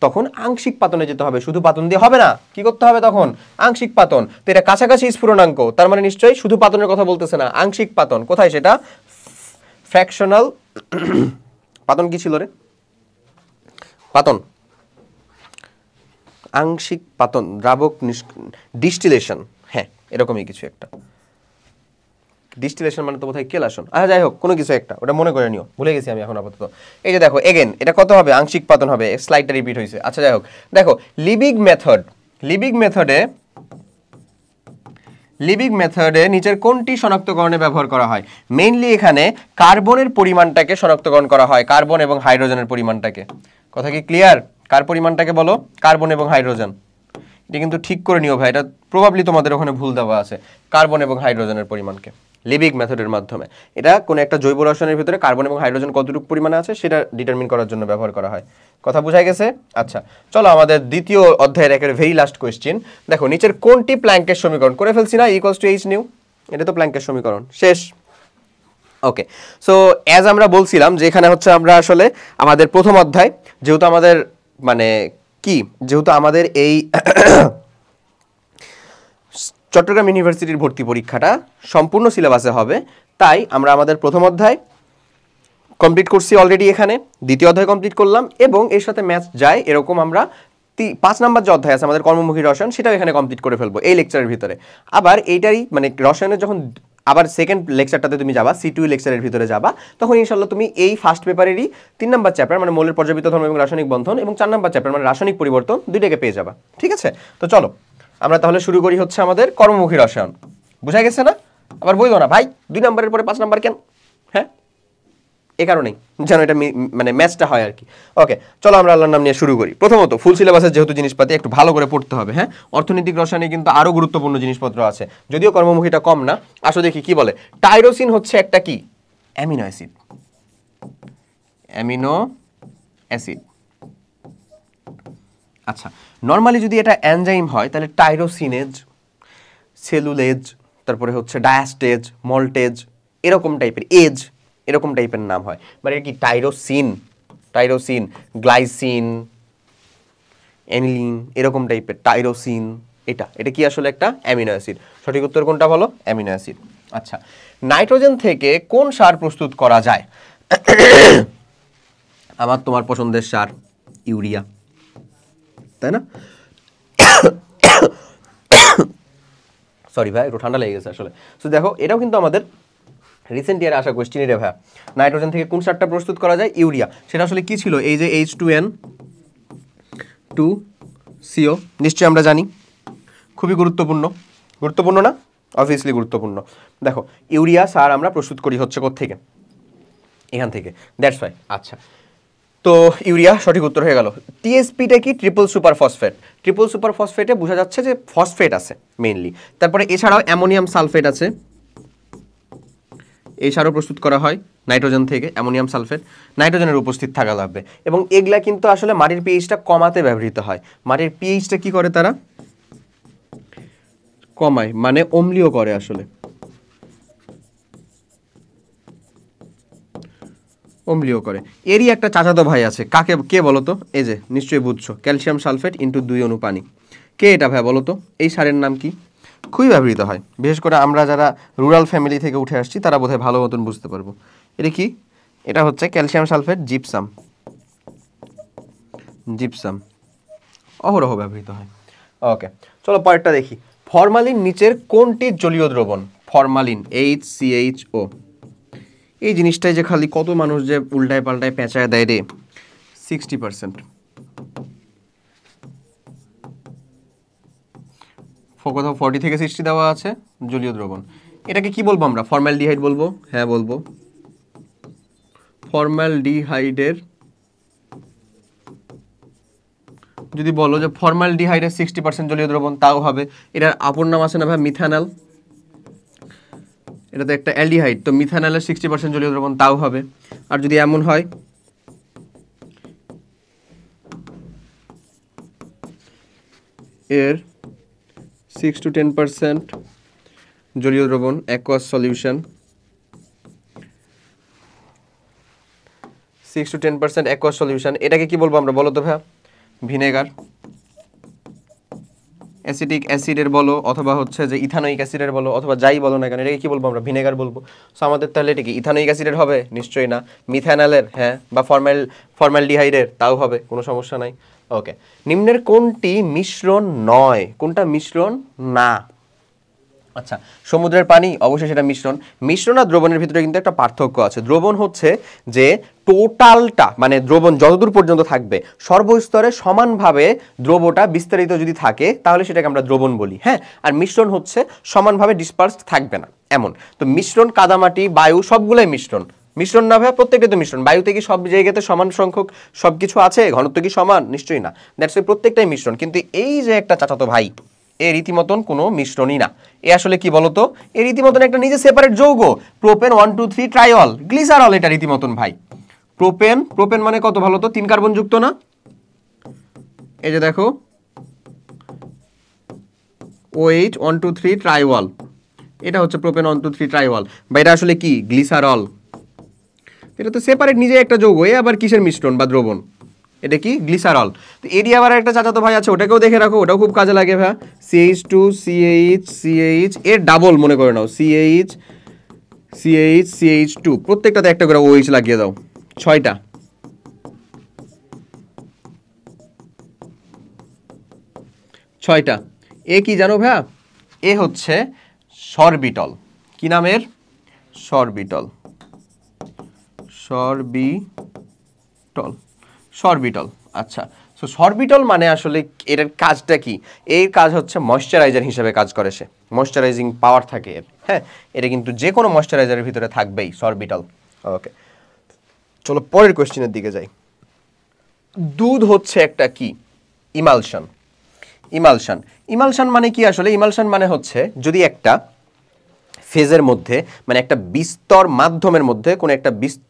তখন আংশিক পাতনে যেতে হবে, শুধু পাতন দিয়ে হবে না। কি করতে হবে তখন? আংশিক পাতন। তো এটা কাছাকাছি স্ফুটনাঙ্ক, তার মানে নিশ্চয়ই শুধু পাতনের কথা বলতেছে না, আংশিক পাতন। কোথায় সেটা? ফ্র্যাকশনাল পাতন কি ছিল রে? পাতন, আংশিক পাতন, দ্রাবক ডিস্টিলেশন, হ্যাঁ এরকমই কিছু একটা। ডিস্টিলেশন মানে তো বোধহয় কেলাসন। আচ্ছা যাই হোক, কোনো কিছু একটা, ওটা মনে করে নিও, ভুলে গেছি আমি এখন আপাতত। এই যে দেখো এগেন এটা কত হবে? আংশিক পাতন হবে, স্লাইডটা রিপিট হয়েছে। আচ্ছা যাই হোক, দেখো লিবিগ মেথডে নিচের কোনটি শনাক্তকরণে ব্যবহার করা হয়? মেইনলি এখানে কার্বনের পরিমাণটাকে শনাক্তকরণ করা হয়, কার্বন এবং হাইড্রোজেনের পরিমাণটাকে। কথা কি ক্লিয়ার? কার পরিমাণটাকে বলো? কার্বন এবং হাইড্রোজেন। এটা কিন্তু ঠিক করে নিও ভাই, এটা প্রবাবলি তোমাদের ওখানে ভুল দেওয়া আছে। কার্বন এবং হাইড্রোজেনের পরিমাণকে লিবিগ মেথডের মাধ্যমে, এটা কোনো একটা জৈব রসায়নের ভিতরে কার্বন এবং হাইড্রোজেন কতটুকু পরিমাণে আছে সেটা ডিটারমিন করার জন্য ব্যবহার করা হয়। কথা বোঝাই গেছে? আচ্ছা চলো আমাদের দ্বিতীয় অধ্যায়ের একের ভেরি লাস্ট কোয়েশ্চেন। দেখো নিচের কোনটি প্ল্যাঙ্কের সমীকরণ? করে ফেলছি না, ইকুয়ালস টু এইচ নিউ, এটা তো প্ল্যাঙ্কের সমীকরণ, শেষ। ওকে, সো অ্যাজ আমরা বলছিলাম যে এখানে হচ্ছে আমরা আসলে আমাদের প্রথম অধ্যায়, যেহেতু আমাদের মানে কি, যেহেতু আমাদের এই চট্টগ্রাম ইউনিভার্সিটির ভর্তি পরীক্ষাটা সম্পূর্ণ সিলেবাসে হবে, তাই আমরা আমাদের প্রথম অধ্যায় কমপ্লিট করছি অলরেডি, এখানে দ্বিতীয় অধ্যায় কমপ্লিট করলাম এবং এর সাথে ম্যাথ যায় এরকম আমরা 5 নাম্বার যে অধ্যায় আছে আমাদের কর্মমুখী রসায়ন, সেটাও এখানে কমপ্লিট করে ফেলবো এই লেকচারের ভিতরে। আবার এইটারই মানে রসায়নের যখন আবার সেকেন্ড লেকচারটাতে তুমি যাবা, C2 লেকচারের ভিতরে যাবা, তখন ইনশাল্লাহ তুমি এই ফার্স্ট পেপারেরই 3 নাম্বার চ্যাপ্টার মানে মৌলের পর্যাবৃত্ত ধর্ম এবং রাসায়নিক বন্ধন এবং 4 নাম্বার চ্যাপ্টার মানে রাসায়নিক পরিবর্তন দুইটাকে পেয়ে যাবা। ঠিক আছে, তো চলো আমরা তাহলে শুরু করি হচ্ছে আমাদের কর্মমুখী রসায়ন। বুঝা গেছে না? আবার বলবো না ভাই 2 নাম্বারের পরে 5 নাম্বার কেন, হ্যাঁ এই কারণেই যেন এটা মানে ম্যাচটা হয় আর কি। ওকে চলো আমরা আল্লাহর নাম নিয়ে শুরু করি। প্রথমত ফুল সিলেবাসের যেহেতু জিনিসপাতি একটু ভালো করে পড়তে হবে, হ্যাঁ অর্থনৈতিক রসায়নে কিন্তু আরও গুরুত্বপূর্ণ জিনিসপত্র আছে, যদিও কর্মমুখীটা কম না। আসো দেখি কি বলে। টাইরোসিন হচ্ছে একটা কি? Amino acid. Amino acid. আচ্ছা নর্মালি যদি এটা এনজাইম হয় তাহলে টাইরোসিনেজ, সেলুলেজ, তারপরে হচ্ছে ডায়াস্টেজ, মল্টেজ, এরকম টাইপের এজ, এরকম টাইপের নাম হয়। মানে কি টাইরোসিন, টাইরোসিন, গ্লাইসিন, অ্যানিলিন, এরকম টাইপের টাইরোসিন। এটা এটা কি আসলে একটা অ্যামিনো অ্যাসিড। সঠিক উত্তর কোনটা বলো? Amino acid. আচ্ছা নাইট্রোজেন থেকে কোন সার প্রস্তুত করা যায়? আমার তোমার পছন্দের সার ইউরিয়া, তাই না? সরি ভাই একটু ঠান্ডা লেগে গেছে আসলে। সো দেখো এটাও কিন্তু আমাদের রিসেন্ট ইয়ারে আসা কোয়েশ্চেনই রে ভাইয়া। নাইট্রোজেন থেকে কোন সারটা প্রস্তুত করা যায়? ইউরিয়া। সেটা আসলে কি ছিল? এই যে H2N2CO, নিশ্চয়ই আমরা জানি, খুবই গুরুত্বপূর্ণ। গুরুত্বপূর্ণ না? অবভিয়াসলি গুরুত্বপূর্ণ। দেখো ইউরিয়া সার আমরা প্রস্তুত করি হচ্ছে কোত্থেকে? এখান থেকে, দ্যাটস ওয়াই। আচ্ছা তো ইউরিয়া সঠিক উত্তর হয়ে গেল। টিএসপিটা কি? Triple super phosphate. Triple super ফসফেটে বোঝা যাচ্ছে যে ফসফেট আছে মেইনলি। তারপরে এছাড়াও অ্যামোনিয়াম সালফেট আছে, এই সারও প্রস্তুত করা হয় নাইট্রোজেন থেকে, অ্যামোনিয়াম সালফেট। নাইট্রোজেনের উপস্থিত থাকা লাগবে এবং এগুলা কিন্তু আসলে মাটির পিএইচটা কমাতে ব্যবহৃত হয়। মাটির পিএইচটা কি করে তারা? কমায়, মানে অম্লীয় করে আসলে, অম্লীয় করে। এরই একটা চাচাতো ভাই আছে, কাকে কে বলো তো? এই যে নিশ্চয়ই বুঝছো, ক্যালসিয়াম সালফেট ইন্টু 2 অণু পানি। কে এটা ভাই বলো তো? এই সারের নাম কি? খুবই ব্যবহৃত হয়, বিশেষ করে আমরা যারা রুরাল ফ্যামিলি থেকে উঠে আসছি তারা বোধহয় ভালো মতন বুঝতে পারবো। এটা কি? এটা হচ্ছে ক্যালসিয়াম সালফেট জিপসাম। জিপসাম অহরহ ব্যবহৃত হয়। ওকে চলো পরেরটা দেখি। ফরমালিন নিচের কোনটি জলীয় দ্রবণ? ফরমালিন HCHO, এই জিনিসটাই যে খালি কত মানুষ যে উল্টায় পাল্টায় পেঁচায় দেয় রে। 60% কোথাও 40 থেকে 60 দেওয়া আছে জলীয় দ্রবণ। এটাকে কি বলবো আমরা? ফর্মালডিহাইড বলবো? হ্যাঁ বলবো। ফর্মালডিহাইডের যদি বলো যে ফর্মালডিহাইডের 60% জলীয় দ্রবণ, তাও হবে। এটার অপর নাম আছে না ভাই, মিথানল। এটা তো একটা অ্যালডিহাইড, তো মিথানলের 60% জলীয় দ্রবণ, তাও হবে। আর যদি এমন হয় এর 6 to 10% জলীয় দ্রবণ, aqueous solution, 6 to 10% aqueous solution, এটাকে কি বলবো আমরা? বলো তো ভাইয়া। ভিনেগার। অ্যাসিটিক অ্যাসিডের বলো অথবা হচ্ছে যে ইথানোয়িক অ্যাসিডের বলো অথবা যাই বলো না কেন, এটাকে কি বলবো আমরা? ভিনেগার বলবো। সো আমাদের তাহলে এটা কি ইথানোয়িক অ্যাসিডের হবে? নিশ্চয়ই না। মিথানলের? হ্যাঁ। বা ফর্মালডিহাইডের? তাও হবে, কোনো সমস্যা নাই। ওকে, নিম্নের কোনটি মিশ্রণ নয়? কোনটা মিশ্রণ না? আচ্ছা, সমুদ্রের পানি, অবশ্যই সেটা মিশ্রণ। মিশ্রণ আর দ্রবণের ভিতরে কিন্তু একটা পার্থক্য আছে। দ্রবণ হচ্ছে যে টোটালটা, মানে দ্রবণ যতদূর পর্যন্ত থাকবে সর্বস্তরে সমানভাবে দ্রবটা বিস্তারিত যদি থাকে তাহলে সেটাকে আমরা দ্রবণ বলি, হ্যাঁ। আর মিশ্রণ হচ্ছে সমানভাবে ডিসপার্সড থাকবে না, এমন। তো মিশ্রণ কাদামাটি, বায়ু সবগুলোই মিশ্রণ। মিশ্রণ না ভাইয়া? প্রত্যেকটা তো মিশ্রণ। বায়ুতে কি সব জায়গাতে সমান সংখ্যক সব কিছু আছে? ঘনত্ব কি সমান? নিশ্চয়ই না। দ্যাটস ওয়াই প্রত্যেকটাই মিশ্রণ। কিন্তু এই যে একটা চাচাতো ভাই, এ রীতিমতন কোনো মিশ্রণই না। এ আসলে কি বলতো? এ রীতিমতন একটা নিজে সেপারেট যৌগ। প্রোপেন 1 2 3 ট্রাইঅল গ্লিসারল, এটা রীতিমতন ভাই। প্রোপেন, প্রোপেন মানে কত ভালো তো? 3 কার্বন যুক্ত না? এই যে দেখো OH 1 2 3 ট্রাইওয়াল, এটা হচ্ছে প্রোপেন 1 2 3 ট্রাইওয়াল। বা এটা আসলে কি? গ্লিসারল। এটা তো সেপারেট নিজে একটা যৌগ। এ আবার কিসের মিশ্রণ বা দ্রবণ? এটা কি? গ্লিসারল। তো এরই আবার একটা চাচাতো ভাই আছে, ওটাকেও দেখে রাখো, ওটাও খুব কাজে লাগে ভাই। CH2 CH CH এর ডাবল মনে করে নাও, CH CH CH2, প্রত্যেকটাতে একটা করে OH লাগিয়ে দাও, 6টা। এ কি জানো ভাইয়া? এ হচ্ছে সরবিটল। কি নামের? সরবিটল। Sorbitol, sorbitol. আচ্ছা, সো সরবিটল মানে আসলে এর কাজটা কি? এর কাজ হচ্ছে ময়শ্চারাইজার হিসেবে কাজ করে। সে ময়শ্চারাইজিং পাওয়ার থাকে এর, হ্যাঁ। এটা কিন্তু যে কোনো ময়শ্চারাইজারের ভিতরে থাকবেই সরবিটল। ওকে, চলো পরের কোশ্চেনের দিকে যাই। দুধ হচ্ছে একটা কি? ইমালশন। ইমালশন, ইমালশন মানে কি আসলে? ইমালশন মানে হচ্ছে যদি একটা ফেজের মধ্যে, মানে একটা বিস্তর মাধ্যমের মধ্যে কোনো একটা বিস্তর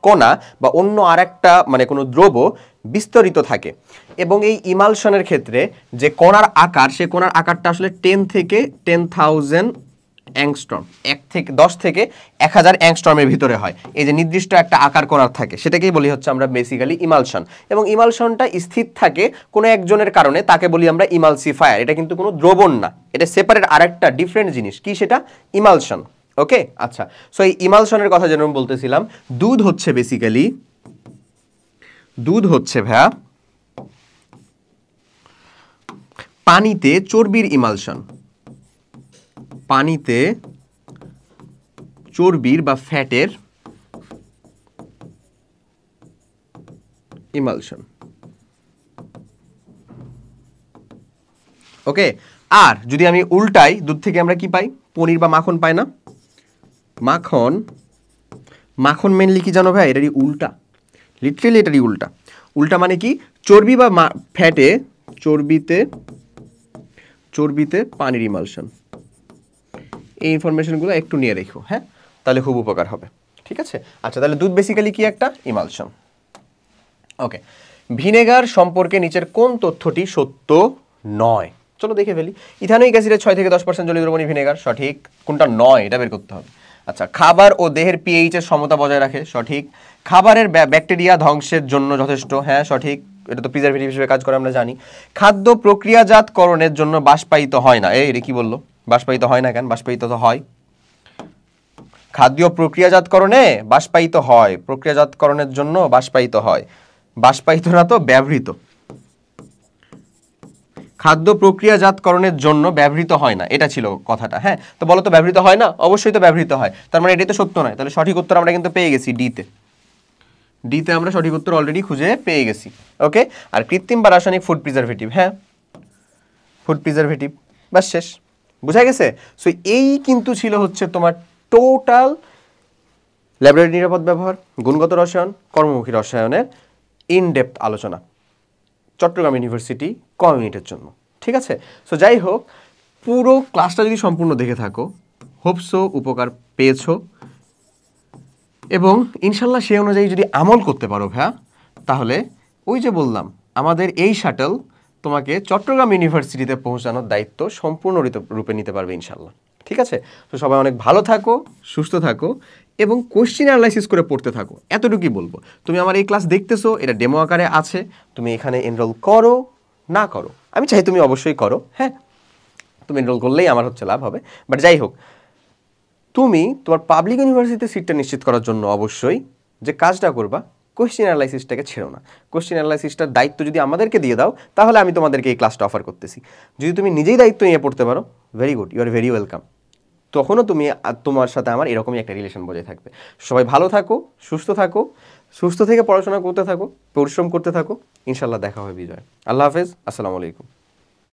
কণা বা অন্য আরেকটা মানে কোনো দ্রব বিস্তরিত থাকে, এবং এই ইমালশনের ক্ষেত্রে যে কণার আকার, সে কণার আকারটা আসলে 10 থেকে 10,000 অ্যাংস্ট্রম, 10 থেকে 1000 অ্যাংস্ট্রমের ভিতরে হয়। এই যে নির্দিষ্ট একটা আকার কণার থাকে, সেটাকেই বলি হচ্ছে আমরা বেসিক্যালি ইমালশন। এবং ইমালশনটা স্থির থাকে কোনো একজনের কারণে, তাকে বলি আমরা ইমালসিফায়ার। এটা কিন্তু কোনো দ্রবণ না, এটা সেপারেট আরেকটা ডিফারেন্ট জিনিস। কি সেটা? ইমালশন। ওকে, আচ্ছা। সো এই ইমালশনের কথা যেন বলতেছিলাম, দুধ হচ্ছে বেসিক্যালি, দুধ হচ্ছে ভাইয়া পানিতে চর্বির ইমালশন। পানিতে চর্বির বা ফ্যাটের ইমালশন। ওকে, আর যদি আমি উল্টাই, দুধ থেকে আমরা কি পাই? পনির বা মাখন পাই না? মাখন, মাখন মেনলি কি জানো ভাই? এটারই উল্টা, লিটারেলি এটারই উল্টা। উল্টা মানে কি? চর্বি বা ফ্যাটে, চর্বিতে, চর্বিতে পানির ইমালশন। এই ইনফরমেশনগুলো একটু নিয়ে রেখো, হ্যাঁ, তাহলে খুব উপকার হবে। ঠিক আছে, আচ্ছা, তাহলে দুধ বেসিক্যালি কি? একটা ইমালশন। ওকে, ভিনেগার সম্পর্কে নিচের কোন তথ্যটি সত্য নয়? চলো দেখে ফেলি। ইথানোয়িক অ্যাসিডের 6 থেকে 10% জলীয় দ্রবণী ভিনেগার, সঠিক। কোনটা নয় এটা বের করতে হবে। আচ্ছা, খাবার ও দেহের পিএইচ এর সমতা বজায় রাখে, সঠিক। খাবারের ব্যাকটেরিয়া ধ্বংসের জন্য যথেষ্ট, হ্যাঁ সঠিক, এটা তো প্রিজারভেটিভ হিসেবে কাজ করে আমরা জানি। খাদ্য প্রক্রিয়াজাতকরণের জন্য বাষ্পায়িত হয় না, এই কি বললো? বাষ্পায়িত হয় না কেন? বাষ্পায়িত তো হয়। খাদ্য প্রক্রিয়াজাতকরণে বাষ্পায়িত হয়, প্রক্রিয়াজাতকরণের জন্য বাষ্পায়িত হয়, বাষ্পায়িত না তো ব্যবহৃত। খাদ্য প্রক্রিয়াজাতকরণের জন্য ব্যবহৃত হয় না, এটা ছিল কথাটা। হ্যাঁ, তো বলো তো ব্যবহৃত হয় না? অবশ্যই তো ব্যবহৃত হয়, তার মানে এটাই তো সত্য নয়। তাহলে সঠিক উত্তর আমরা কিন্তু পেয়ে গেছি ডিতে আমরা সঠিক উত্তর অলরেডি খুঁজে পেয়ে গেছি। ওকে, আর কৃত্রিম বা রাসায়নিক ফুড প্রিজারভেটিভ, হ্যাঁ ফুড প্রিজারভেটিভ, বাস শেষ, বুঝা গেছে? সো এই কিন্তু ছিল হচ্ছে তোমার টোটাল ল্যাবরেটরি নিরাপদ ব্যবহার, গুণগত রসায়ন, কর্মমুখী রসায়নের ইনডেপথ আলোচনা চট্টগ্রাম ইউনিভার্সিটি কমিউনিটির জন্য। ঠিক আছে, সো যাই হোক, পুরো ক্লাসটা যদি সম্পূর্ণ দেখে থাকো, হোপসো উপকার পেয়েছো, এবং ইনশাল্লাহ সেই অনুযায়ী যদি আমল করতে পারো ভাইয়া, তাহলে ওই যে বললাম আমাদের এই শাটল তোমাকে চট্টগ্রাম ইউনিভার্সিটিতে পৌঁছানোর দায়িত্ব সম্পূর্ণ রূপে নিতে পারবে ইনশাল্লাহ। ঠিক আছে, তো সবাই অনেক ভালো থাকো, সুস্থ থাকো, এবং কোশ্চিন অ্যানালাইসিস করে পড়তে থাকো, এতটুকুই বলবো। তুমি আমার এই ক্লাস দেখতেছো, এটা ডেমো আকারে আছে, তুমি এখানে এনরোল করো না করো, আমি চাই তুমি অবশ্যই করো। হ্যাঁ, তুমি এনরোল করলেই আমার হচ্ছে লাভ হবে। বাট যাই হোক, তুমি তোমার পাবলিক ইউনিভার্সিটিতে সিটটা নিশ্চিত করার জন্য অবশ্যই যে কাজটা করবা, কোশ্চেন অ্যানালাইসিসটাকে ছেড়ো না। কোশ্চেন অ্যানালাইসিসটার দায়িত্ব যদি আমাদেরকে দিয়ে দাও, তাহলে আমি তোমাদেরকে এই ক্লাসটা অফার করতেছি। যদি তুমি নিজেই দায়িত্ব নিয়ে পড়তে পারো, very good, you are very welcome. তখনও তুমি তোমার সাথে আমার এরকমই একটা রিলেশন বজায় থাকবে। সবাই ভালো থাকো, সুস্থ থাকো, সুস্থ থেকে পড়াশোনা করতে থাকো, পরিশ্রম করতে থাকো, ইনশাল্লাহ দেখা হবে বিজয়। আল্লাহ হাফেজ, আসসালামু আলাইকুম।